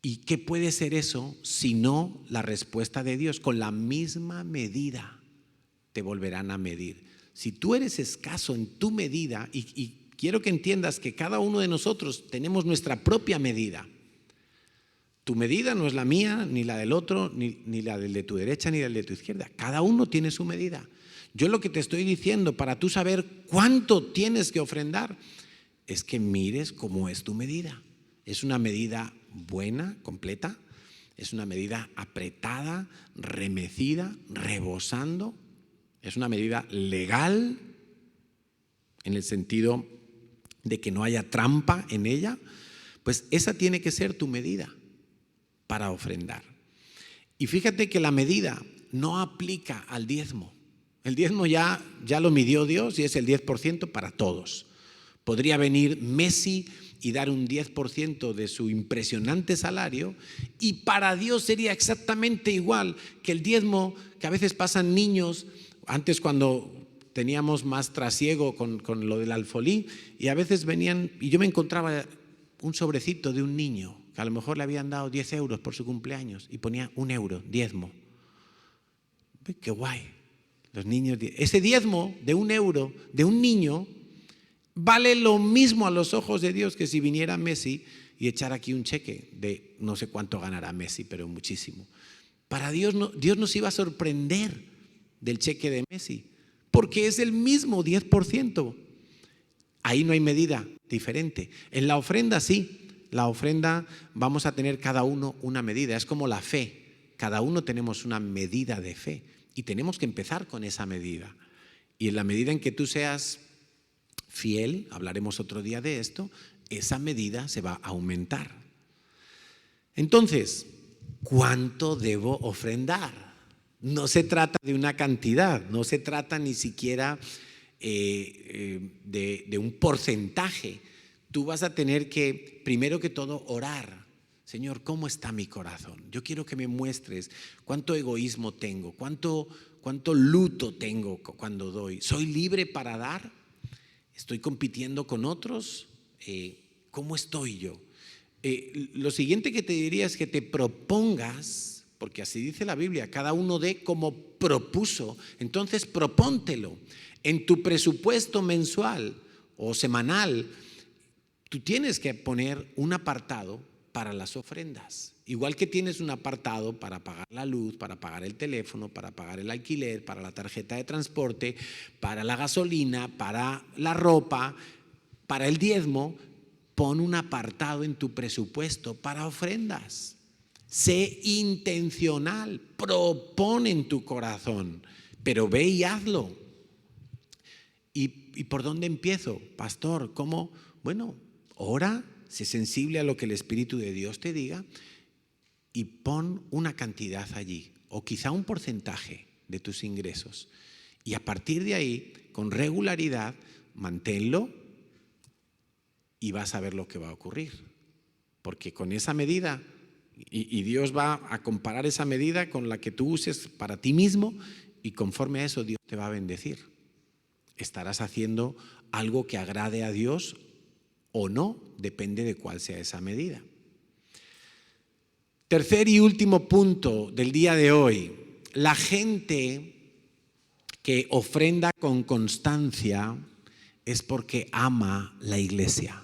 ¿Y qué puede ser eso sino la respuesta de Dios? Con la misma medida te volverán a medir. Si tú eres escaso en tu medida, y quiero que entiendas que cada uno de nosotros tenemos nuestra propia medida. Tu medida no es la mía, ni la del otro, ni la del de tu derecha, ni la de tu izquierda. Cada uno tiene su medida. Yo lo que te estoy diciendo para tú saber cuánto tienes que ofrendar es que mires cómo es tu medida. ¿Es una medida buena, completa? ¿Es una medida apretada, remecida, rebosando? ¿Es una medida legal en el sentido de que no haya trampa en ella? Pues esa tiene que ser tu medida para ofrendar. Y fíjate que la medida no aplica al diezmo. El diezmo ya lo midió Dios y es el 10% para todos. Podría venir Messi y dar un 10% de su impresionante salario, y para Dios sería exactamente igual que el diezmo que a veces pasan niños. Antes, cuando teníamos más trasiego con lo del alfolí, y a veces venían y yo me encontraba un sobrecito de un niño que a lo mejor le habían dado 10 euros por su cumpleaños y ponía 1 euro, diezmo. ¡Qué guay! Los niños, ese diezmo de 1 euro de un niño vale lo mismo a los ojos de Dios que si viniera Messi y echara aquí un cheque de no sé cuánto ganará Messi, pero muchísimo. Para Dios, Dios nos iba a sorprender del cheque de Messi, porque es el mismo 10%. Ahí no hay medida diferente. En la ofrenda sí, la ofrenda vamos a tener cada uno una medida. Es como la fe, cada uno tenemos una medida de fe y tenemos que empezar con esa medida. Y en la medida en que tú seas fiel, hablaremos otro día de esto, esa medida se va a aumentar. Entonces, ¿cuánto debo ofrendar? No se trata de una cantidad, no se trata ni siquiera de un porcentaje, tú vas a tener que, primero que todo, orar. Señor, ¿cómo está mi corazón? Yo quiero que me muestres cuánto egoísmo tengo, cuánto luto tengo cuando doy. ¿Soy libre para dar? ¿Estoy compitiendo con otros? ¿Cómo estoy yo? Lo siguiente que te diría es que te propongas, porque así dice la Biblia, cada uno dé como propuso. Entonces propóntelo. En tu presupuesto mensual o semanal, tú tienes que poner un apartado para las ofrendas. Igual que tienes un apartado para pagar la luz, para pagar el teléfono, para pagar el alquiler, para la tarjeta de transporte, para la gasolina, para la ropa, para el diezmo, pon un apartado en tu presupuesto para ofrendas. Sé intencional, propone en tu corazón, pero ve y hazlo. ¿Y por dónde empiezo? Pastor, ¿cómo? Bueno, ora, sé sensible a lo que el Espíritu de Dios te diga y pon una cantidad allí, o quizá un porcentaje de tus ingresos. Y a partir de ahí, con regularidad, manténlo y vas a ver lo que va a ocurrir. Porque con esa medida, y Dios va a comparar esa medida con la que tú uses para ti mismo, y conforme a eso Dios te va a bendecir. Estarás haciendo algo que agrade a Dios o no, depende de cuál sea esa medida. Tercer y último punto del día de hoy. La gente que ofrenda con constancia es porque ama la iglesia.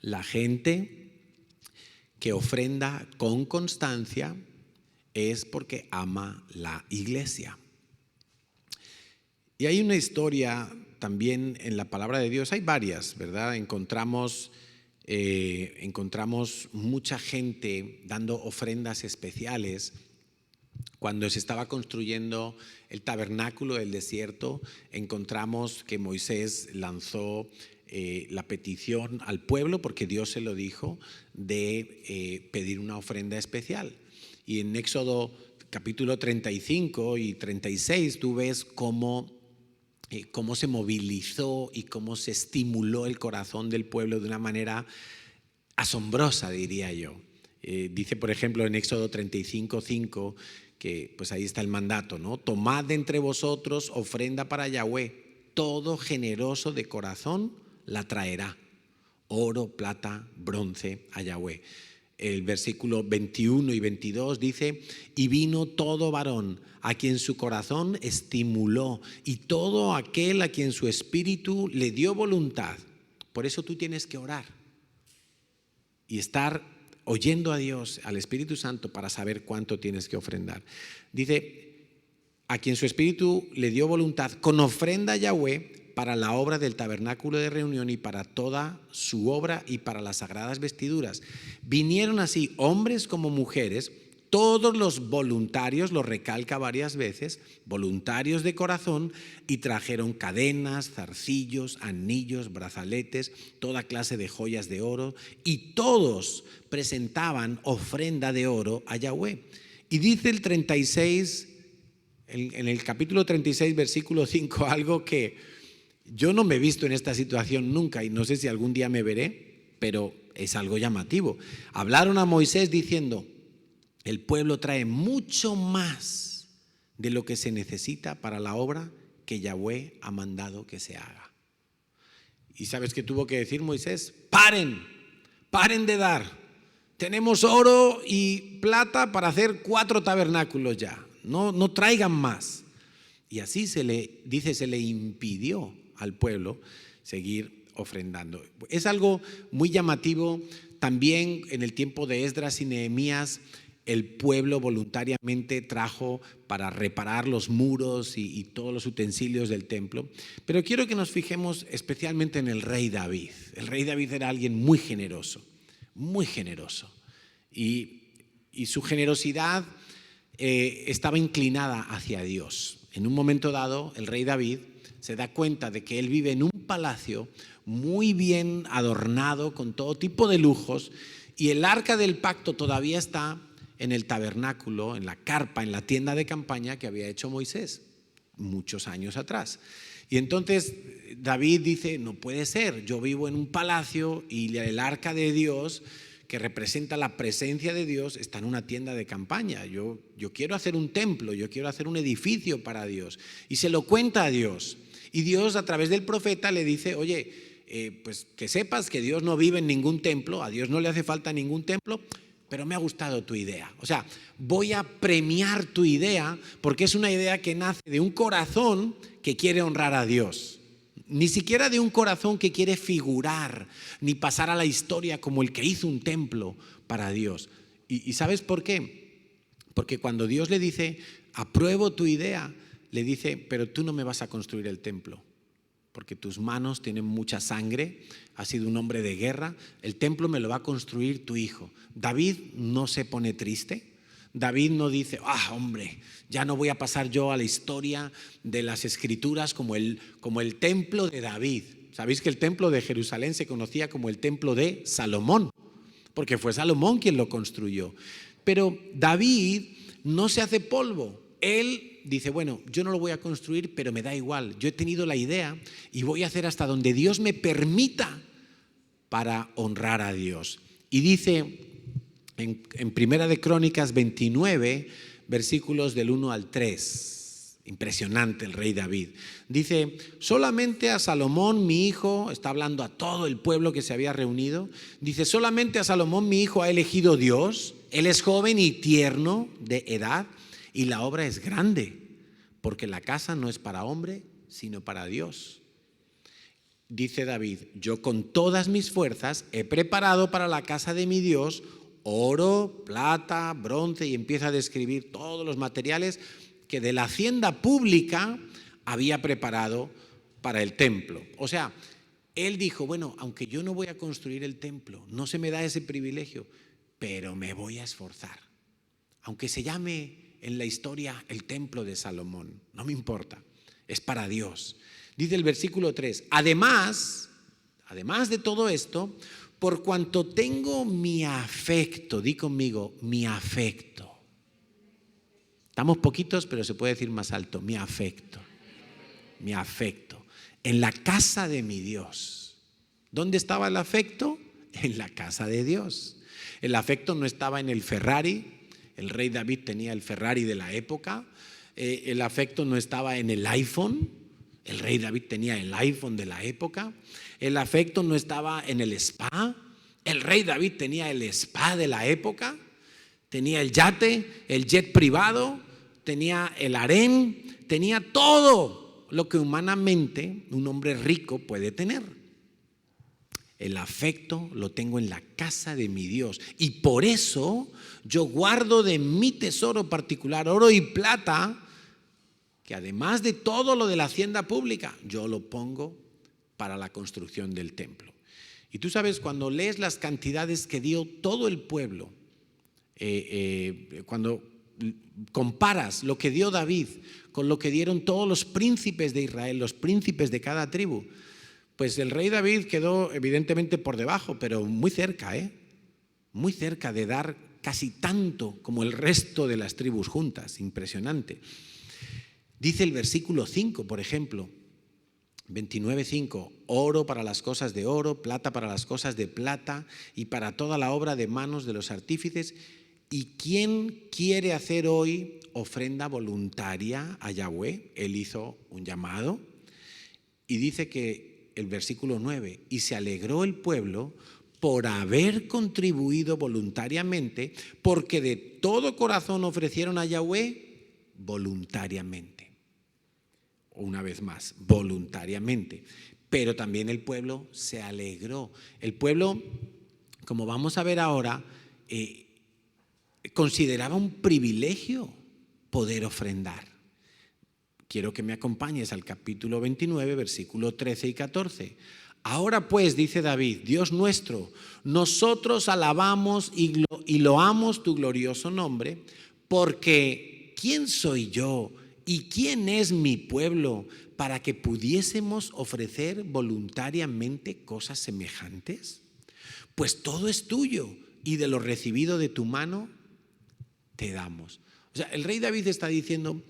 La gente que ofrenda con constancia es porque ama la iglesia. Y hay una historia también en la palabra de Dios, hay varias, ¿verdad? Encontramos mucha gente dando ofrendas especiales. Cuando se estaba construyendo el tabernáculo del desierto, encontramos que Moisés lanzó la petición al pueblo, porque Dios se lo dijo, de pedir una ofrenda especial. Y en Éxodo capítulo 35 y 36 tú ves cómo se movilizó y cómo se estimuló el corazón del pueblo de una manera asombrosa, diría yo. Dice, por ejemplo, en Éxodo 35:5, que pues ahí está el mandato, ¿no? Tomad de entre vosotros ofrenda para Yahweh, todo generoso de corazón la traerá, oro, plata, bronce a Yahweh. El versículo 21 y 22 dice, y vino todo varón a quien su corazón estimuló y todo aquel a quien su espíritu le dio voluntad. Por eso tú tienes que orar y estar oyendo a Dios, al Espíritu Santo, para saber cuánto tienes que ofrendar. Dice, a quien su espíritu le dio voluntad, con ofrenda a Yahweh para la obra del tabernáculo de reunión y para toda su obra y para las sagradas vestiduras. Vinieron así hombres como mujeres, todos los voluntarios, lo recalca varias veces, voluntarios de corazón, y trajeron cadenas, zarcillos, anillos, brazaletes, toda clase de joyas de oro, y todos presentaban ofrenda de oro a Yahweh. Y dice el 36, en el capítulo 36, versículo 5, algo que yo no me he visto en esta situación nunca y no sé si algún día me veré, pero es algo llamativo. Hablaron a Moisés diciendo, el pueblo trae mucho más de lo que se necesita para la obra que Yahweh ha mandado que se haga. ¿Y sabes qué tuvo que decir Moisés? Paren de dar. Tenemos oro y plata para hacer 4 tabernáculos ya. No traigan más. Y así se le impidió al pueblo seguir ofrendando. Es algo muy llamativo. También en el tiempo de Esdras y Nehemías, el pueblo voluntariamente trajo para reparar los muros y todos los utensilios del templo. Pero quiero que nos fijemos especialmente en el rey David. El rey David era alguien muy generoso, muy generoso. Y su generosidad estaba inclinada hacia Dios. En un momento dado, el rey David se da cuenta de que él vive en un palacio muy bien adornado, con todo tipo de lujos, y el arca del pacto todavía está en el tabernáculo, en la carpa, en la tienda de campaña que había hecho Moisés. muchos años atrás. Y entonces David dice, no puede ser, yo vivo en un palacio y el arca de Dios, que representa la presencia de Dios, está en una tienda de campaña. Yo quiero hacer un templo, yo quiero hacer un edificio para Dios. Y se lo cuenta a Dios. Y Dios, a través del profeta, le dice, oye, pues que sepas que Dios no vive en ningún templo, a Dios no le hace falta ningún templo, pero me ha gustado tu idea. O sea, voy a premiar tu idea porque es una idea que nace de un corazón que quiere honrar a Dios. Ni siquiera de un corazón que quiere figurar, ni pasar a la historia como el que hizo un templo para Dios. ¿Y sabes por qué? Porque cuando Dios le dice, apruebo tu idea, le dice, pero tú no me vas a construir el templo, porque tus manos tienen mucha sangre, has sido un hombre de guerra, el templo me lo va a construir tu hijo. David no se pone triste. David no dice, hombre, ya no voy a pasar yo a la historia de las escrituras como el templo de David. Sabéis que el templo de Jerusalén se conocía como el templo de Salomón, porque fue Salomón quien lo construyó. Pero David no se hace polvo. Él dice, bueno, yo no lo voy a construir, pero me da igual. Yo he tenido la idea y voy a hacer hasta donde Dios me permita para honrar a Dios. Y dice en Primera de Crónicas 29, versículos del 1 al 3, impresionante el rey David. Dice, solamente a Salomón mi hijo, está hablando a todo el pueblo que se había reunido, dice, solamente a Salomón mi hijo ha elegido Dios, él es joven y tierno de edad y la obra es grande, porque la casa no es para hombre, sino para Dios. Dice David, yo con todas mis fuerzas he preparado para la casa de mi Dios oro, plata, bronce, y empieza a describir todos los materiales que de la hacienda pública había preparado para el templo. O sea, él dijo, bueno, aunque yo no voy a construir el templo, no se me da ese privilegio, pero me voy a esforzar. Aunque se llame en la historia el templo de Salomón, no me importa, es para Dios. Dice el versículo 3, además de todo esto, por cuanto tengo mi afecto, di conmigo, mi afecto. Estamos poquitos, pero se puede decir más alto, mi afecto, en la casa de mi Dios. ¿Dónde estaba el afecto? En la casa de Dios. El afecto no estaba en el Ferrari, el rey David tenía el Ferrari de la época. El afecto no estaba en el iPhone, el rey David tenía el iPhone de la época. El afecto no estaba en el spa, el rey David tenía el spa de la época, tenía el yate, el jet privado, tenía el harén, tenía todo lo que humanamente un hombre rico puede tener. El afecto lo tengo en la casa de mi Dios y por eso yo guardo de mi tesoro particular oro y plata, que además de todo lo de la hacienda pública, yo lo pongo para la construcción del templo. Y tú sabes, cuando lees las cantidades que dio todo el pueblo, cuando comparas lo que dio David con lo que dieron todos los príncipes de Israel, los príncipes de cada tribu, pues el rey David quedó evidentemente por debajo, pero muy cerca, muy cerca de dar casi tanto como el resto de las tribus juntas. Impresionante. Dice el versículo 5, por ejemplo, 29:5, oro para las cosas de oro, plata para las cosas de plata y para toda la obra de manos de los artífices. ¿Y quién quiere hacer hoy ofrenda voluntaria a Yahweh? Él hizo un llamado y dice que el versículo 9, y se alegró el pueblo por haber contribuido voluntariamente, porque de todo corazón ofrecieron a Yahweh voluntariamente. Una vez más, voluntariamente. Pero también el pueblo se alegró. El pueblo, como vamos a ver ahora, consideraba un privilegio poder ofrendar. Quiero que me acompañes al capítulo 29, versículo 13 y 14. Ahora pues, dice David, Dios nuestro, nosotros alabamos y loamos tu glorioso nombre, porque ¿quién soy yo y quién es mi pueblo para que pudiésemos ofrecer voluntariamente cosas semejantes? Pues todo es tuyo y de lo recibido de tu mano te damos. O sea, el rey David está diciendo,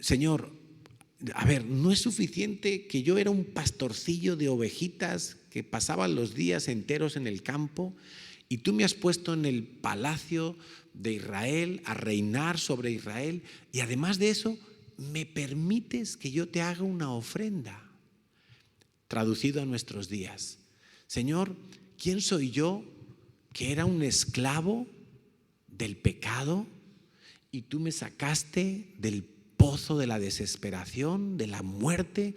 Señor, A ver, no es suficiente que yo era un pastorcillo de ovejitas que pasaba los días enteros en el campo y tú me has puesto en el palacio de Israel a reinar sobre Israel y además de eso me permites que yo te haga una ofrenda. Traducido a nuestros días: Señor, ¿quién soy yo que era un esclavo del pecado y tú me sacaste del pozo de la desesperación, de la muerte,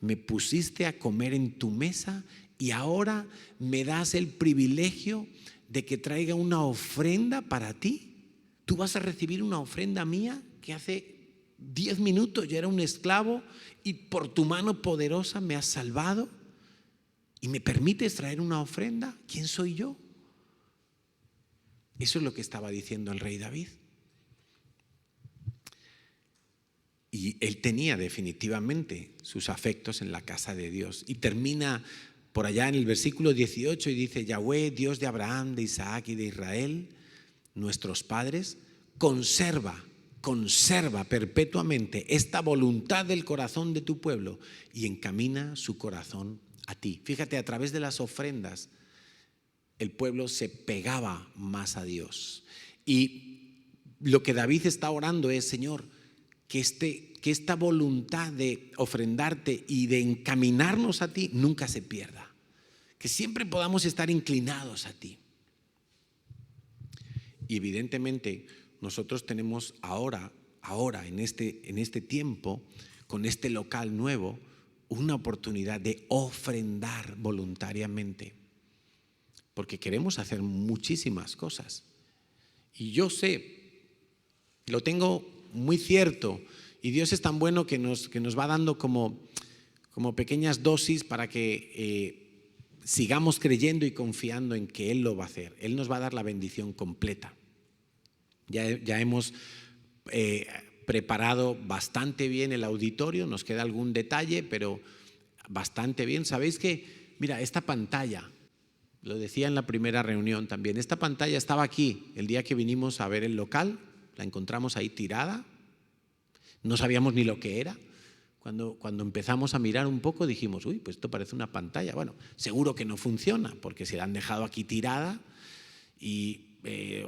me pusiste a comer en tu mesa y ahora me das el privilegio de que traiga una ofrenda para ti? ¿Tú vas a recibir una ofrenda mía que hace 10 minutos yo era un esclavo y por tu mano poderosa me has salvado y me permites traer una ofrenda? ¿Quién soy yo? Eso es lo que estaba diciendo el rey David. Y él tenía definitivamente sus afectos en la casa de Dios. Y termina por allá en el versículo 18 y dice: Yahweh, Dios de Abraham, de Isaac y de Israel, nuestros padres, conserva perpetuamente esta voluntad del corazón de tu pueblo y encamina su corazón a ti. Fíjate, a través de las ofrendas el pueblo se pegaba más a Dios. Y lo que David está orando es: Señor, que esta voluntad de ofrendarte y de encaminarnos a ti nunca se pierda. Que siempre podamos estar inclinados a ti. Y evidentemente nosotros tenemos ahora en este tiempo, con este local nuevo, una oportunidad de ofrendar voluntariamente. Porque queremos hacer muchísimas cosas. Y yo sé, lo tengo muy cierto, y Dios es tan bueno que nos va dando como pequeñas dosis para que sigamos creyendo y confiando en que Él lo va a hacer. Él nos va a dar la bendición completa. Ya hemos preparado bastante bien el auditorio, nos queda algún detalle, pero bastante bien. ¿Sabéis que, mira, esta pantalla, lo decía en la primera reunión también, esta pantalla estaba aquí el día que vinimos a ver el local, la encontramos ahí tirada, no sabíamos ni lo que era. Cuando empezamos a mirar un poco dijimos: uy, pues esto parece una pantalla. Bueno, seguro que no funciona porque se la han dejado aquí tirada y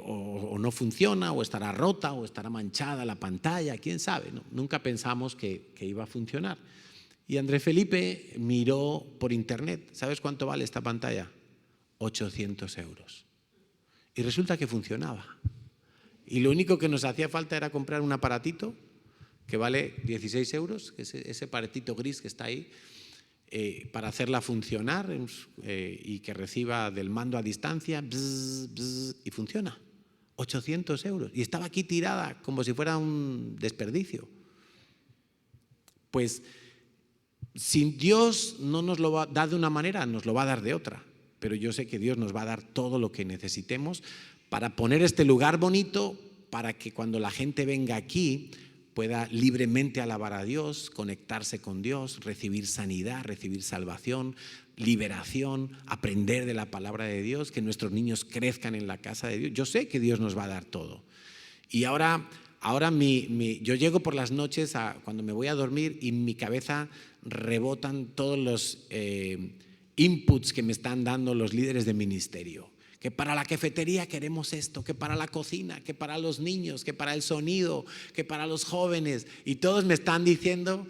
o no funciona, o estará rota, o estará manchada la pantalla, quién sabe, ¿no? Nunca pensamos que iba a funcionar. Y André Felipe miró por internet: ¿sabes cuánto vale esta pantalla? 800 euros. Y resulta que funcionaba. Y lo único que nos hacía falta era comprar un aparatito que vale 16 euros, ese aparatito gris que está ahí, para hacerla funcionar y que reciba del mando a distancia, bzz, bzz, y funciona. 800 euros. Y estaba aquí tirada como si fuera un desperdicio. Pues si Dios no nos lo da de una manera, nos lo va a dar de otra. Pero yo sé que Dios nos va a dar todo lo que necesitemos para poner este lugar bonito, para que cuando la gente venga aquí pueda libremente alabar a Dios, conectarse con Dios, recibir sanidad, recibir salvación, liberación, aprender de la palabra de Dios, que nuestros niños crezcan en la casa de Dios. Yo sé que Dios nos va a dar todo. Y ahora yo llego por las noches cuando me voy a dormir y en mi cabeza rebotan todos los inputs que me están dando los líderes de ministerio. Que para la cafetería queremos esto, que para la cocina, que para los niños, que para el sonido, que para los jóvenes. Y todos me están diciendo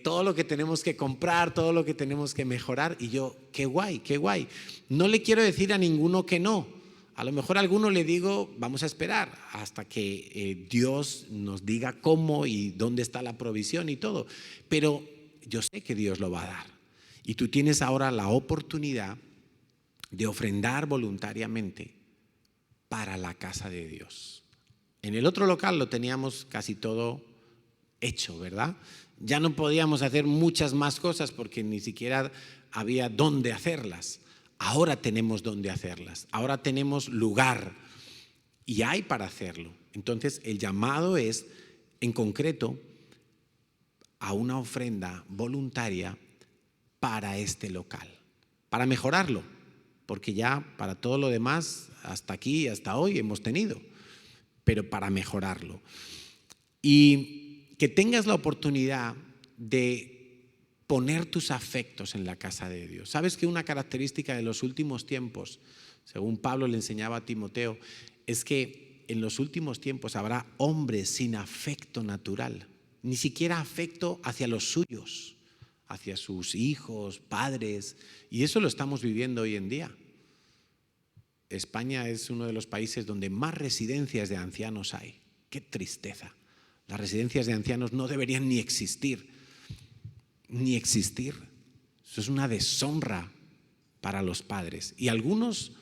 todo lo que tenemos que comprar, todo lo que tenemos que mejorar. Y yo, qué guay, qué guay. No le quiero decir a ninguno que no. A lo mejor a alguno le digo: vamos a esperar hasta que Dios nos diga cómo y dónde está la provisión y todo. Pero yo sé que Dios lo va a dar. Y tú tienes ahora la oportunidad de ofrendar voluntariamente para la casa de Dios. En el otro local lo teníamos casi todo hecho, ¿verdad? Ya no podíamos hacer muchas más cosas porque ni siquiera había dónde hacerlas. Ahora tenemos dónde hacerlas, ahora tenemos lugar y hay para hacerlo. Entonces el llamado es, en concreto, a una ofrenda voluntaria para este local, para mejorarlo. Porque ya para todo lo demás, hasta aquí, hasta hoy hemos tenido, pero para mejorarlo. Y que tengas la oportunidad de poner tus afectos en la casa de Dios. ¿Sabes que una característica de los últimos tiempos, según Pablo le enseñaba a Timoteo, es que en los últimos tiempos habrá hombres sin afecto natural, ni siquiera afecto hacia los suyos, hacia sus hijos, padres, y eso lo estamos viviendo hoy en día. España es uno de los países donde más residencias de ancianos hay. ¡Qué tristeza! Las residencias de ancianos no deberían ni existir, ni existir. Eso es una deshonra para los padres. Y algunos,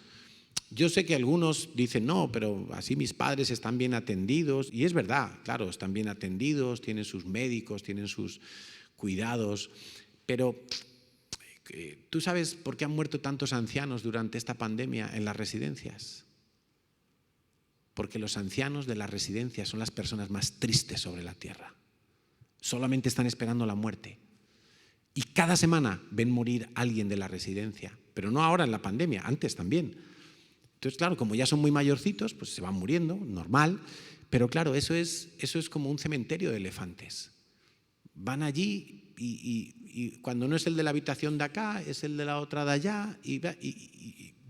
yo sé que algunos dicen, no, pero así mis padres están bien atendidos. Y es verdad, claro, están bien atendidos, tienen sus médicos, tienen sus cuidados. Pero ¿tú sabes por qué han muerto tantos ancianos durante esta pandemia en las residencias? Porque los ancianos de las residencias son las personas más tristes sobre la tierra. Solamente están esperando la muerte. Y cada semana ven morir a alguien de la residencia, pero no ahora en la pandemia, antes también. Entonces, claro, como ya son muy mayorcitos, pues se van muriendo, normal, pero claro, eso es como un cementerio de elefantes. Van allí y cuando no es el de la habitación de acá, es el de la otra de allá y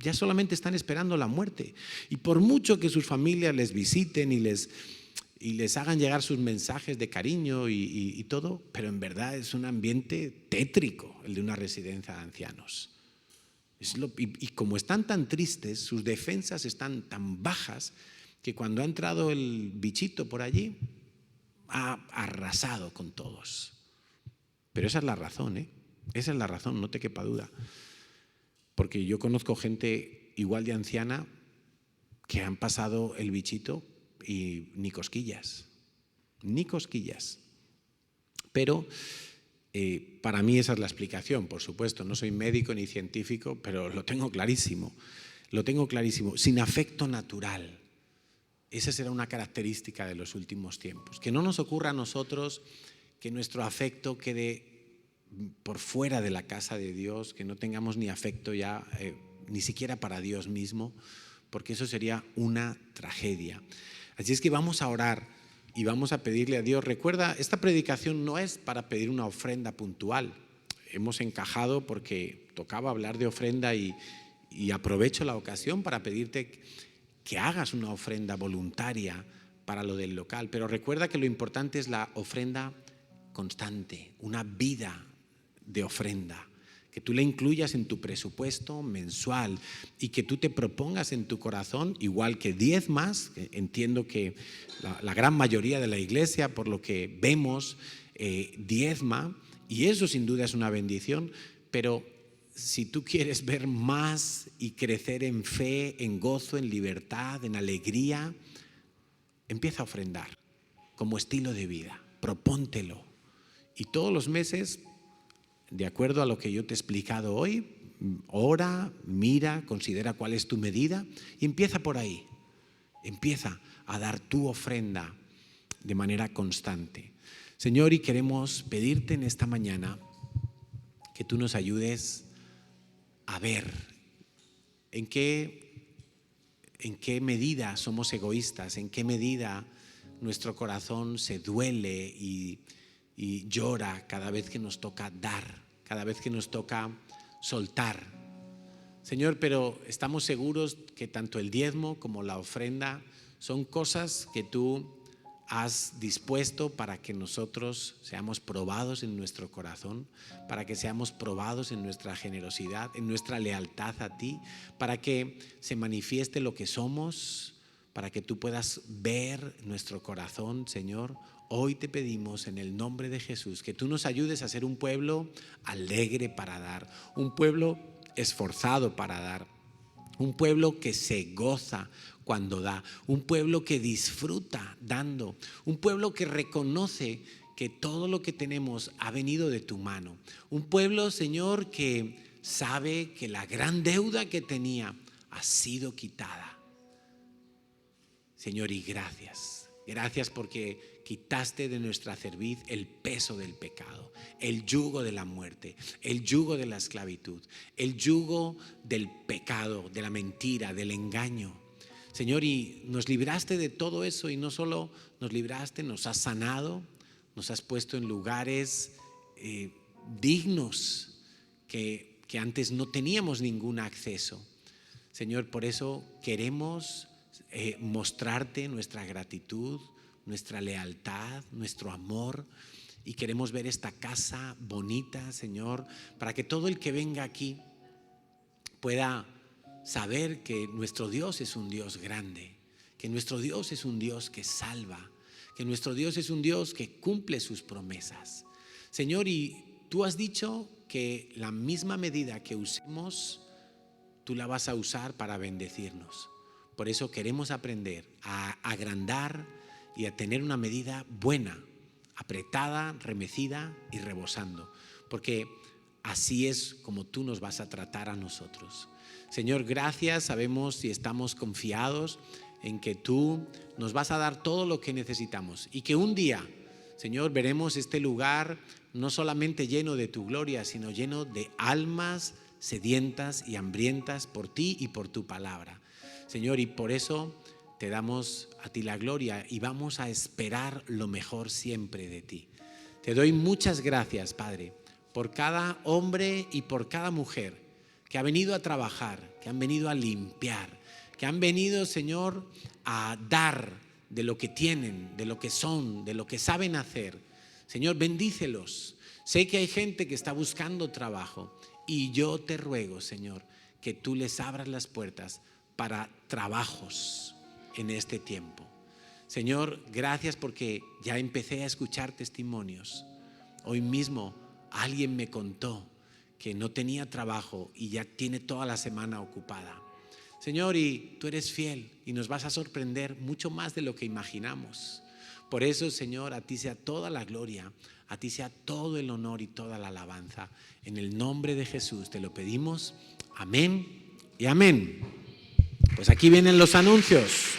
ya solamente están esperando la muerte. Y por mucho que sus familias les visiten y les hagan llegar sus mensajes de cariño y todo, pero en verdad es un ambiente tétrico el de una residencia de ancianos. Y como están tan tristes, sus defensas están tan bajas, que cuando ha entrado el bichito por allí, ha arrasado con todos. Pero esa es la razón, esa es la razón, no te quepa duda. Porque yo conozco gente igual de anciana que han pasado el bichito y ni cosquillas, ni cosquillas. Pero para mí esa es la explicación, por supuesto. No soy médico ni científico, pero lo tengo clarísimo. Lo tengo clarísimo. Sin afecto natural. Esa será una característica de los últimos tiempos. Que no nos ocurra a nosotros que nuestro afecto quede por fuera de la casa de Dios, que no tengamos ni afecto ya, ni siquiera para Dios mismo, porque eso sería una tragedia. Así es que vamos a orar y vamos a pedirle a Dios. Recuerda, esta predicación no es para pedir una ofrenda puntual. Hemos encajado porque tocaba hablar de ofrenda y aprovecho la ocasión para pedirte que hagas una ofrenda voluntaria para lo del local. Pero recuerda que lo importante es la ofrenda constante, una vida de ofrenda, que tú la incluyas en tu presupuesto mensual y que tú te propongas en tu corazón, igual que diezmas. Entiendo que la gran mayoría de la iglesia, por lo que vemos, diezma, y eso sin duda es una bendición, pero si tú quieres ver más y crecer en fe, en gozo, en libertad, en alegría, empieza a ofrendar como estilo de vida, propóntelo. Y todos los meses, de acuerdo a lo que yo te he explicado hoy, ora, mira, considera cuál es tu medida y empieza por ahí. Empieza a dar tu ofrenda de manera constante. Señor, y queremos pedirte en esta mañana que tú nos ayudes a ver en qué medida somos egoístas, en qué medida nuestro corazón se duele y llora cada vez que nos toca dar, cada vez que nos toca soltar. Señor, pero estamos seguros que tanto el diezmo como la ofrenda son cosas que tú has dispuesto para que nosotros seamos probados en nuestro corazón, para que seamos probados en nuestra generosidad, en nuestra lealtad a ti, para que se manifieste lo que somos, para que tú puedas ver nuestro corazón, Señor. Hoy te pedimos en el nombre de Jesús que tú nos ayudes a ser un pueblo alegre para dar, un pueblo esforzado para dar, un pueblo que se goza cuando da, un pueblo que disfruta dando, un pueblo que reconoce que todo lo que tenemos ha venido de tu mano, un pueblo, Señor, que sabe que la gran deuda que tenía ha sido quitada. Señor, y gracias porque quitaste de nuestra cerviz el peso del pecado, el yugo de la muerte, el yugo de la esclavitud, el yugo del pecado, de la mentira, del engaño. Señor, y nos libraste de todo eso, y no solo nos libraste, nos has sanado, nos has puesto en lugares dignos que antes no teníamos ningún acceso. Señor, por eso queremos mostrarte nuestra gratitud, nuestra lealtad, nuestro amor, y queremos ver esta casa bonita, Señor, para que todo el que venga aquí pueda saber que nuestro Dios es un Dios grande, que nuestro Dios es un Dios que salva, que nuestro Dios es un Dios que cumple sus promesas. Señor, y tú has dicho que la misma medida que usemos, tú la vas a usar para bendecirnos. Por eso queremos aprender a agrandar y a tener una medida buena, apretada, remecida y rebosando, porque así es como tú nos vas a tratar a nosotros. Señor, gracias, sabemos y estamos confiados en que tú nos vas a dar todo lo que necesitamos y que un día, Señor, veremos este lugar no solamente lleno de tu gloria, sino lleno de almas sedientas y hambrientas por ti y por tu palabra. Señor, y por eso te damos a ti la gloria y vamos a esperar lo mejor siempre de ti. Te doy muchas gracias, Padre, por cada hombre y por cada mujer que ha venido a trabajar, que han venido a limpiar, que han venido, Señor, a dar de lo que tienen, de lo que son, de lo que saben hacer. Señor, bendícelos. Sé que hay gente que está buscando trabajo y yo te ruego, Señor, que tú les abras las puertas para trabajos en este tiempo. Señor, gracias porque ya empecé a escuchar testimonios. Hoy mismo alguien me contó que no tenía trabajo y ya tiene toda la semana ocupada. Señor, y tú eres fiel y nos vas a sorprender mucho más de lo que imaginamos. Por eso, Señor, a ti sea toda la gloria, a ti sea todo el honor y toda la alabanza. En el nombre de Jesús te lo pedimos. Amén y amén. Pues aquí vienen los anuncios.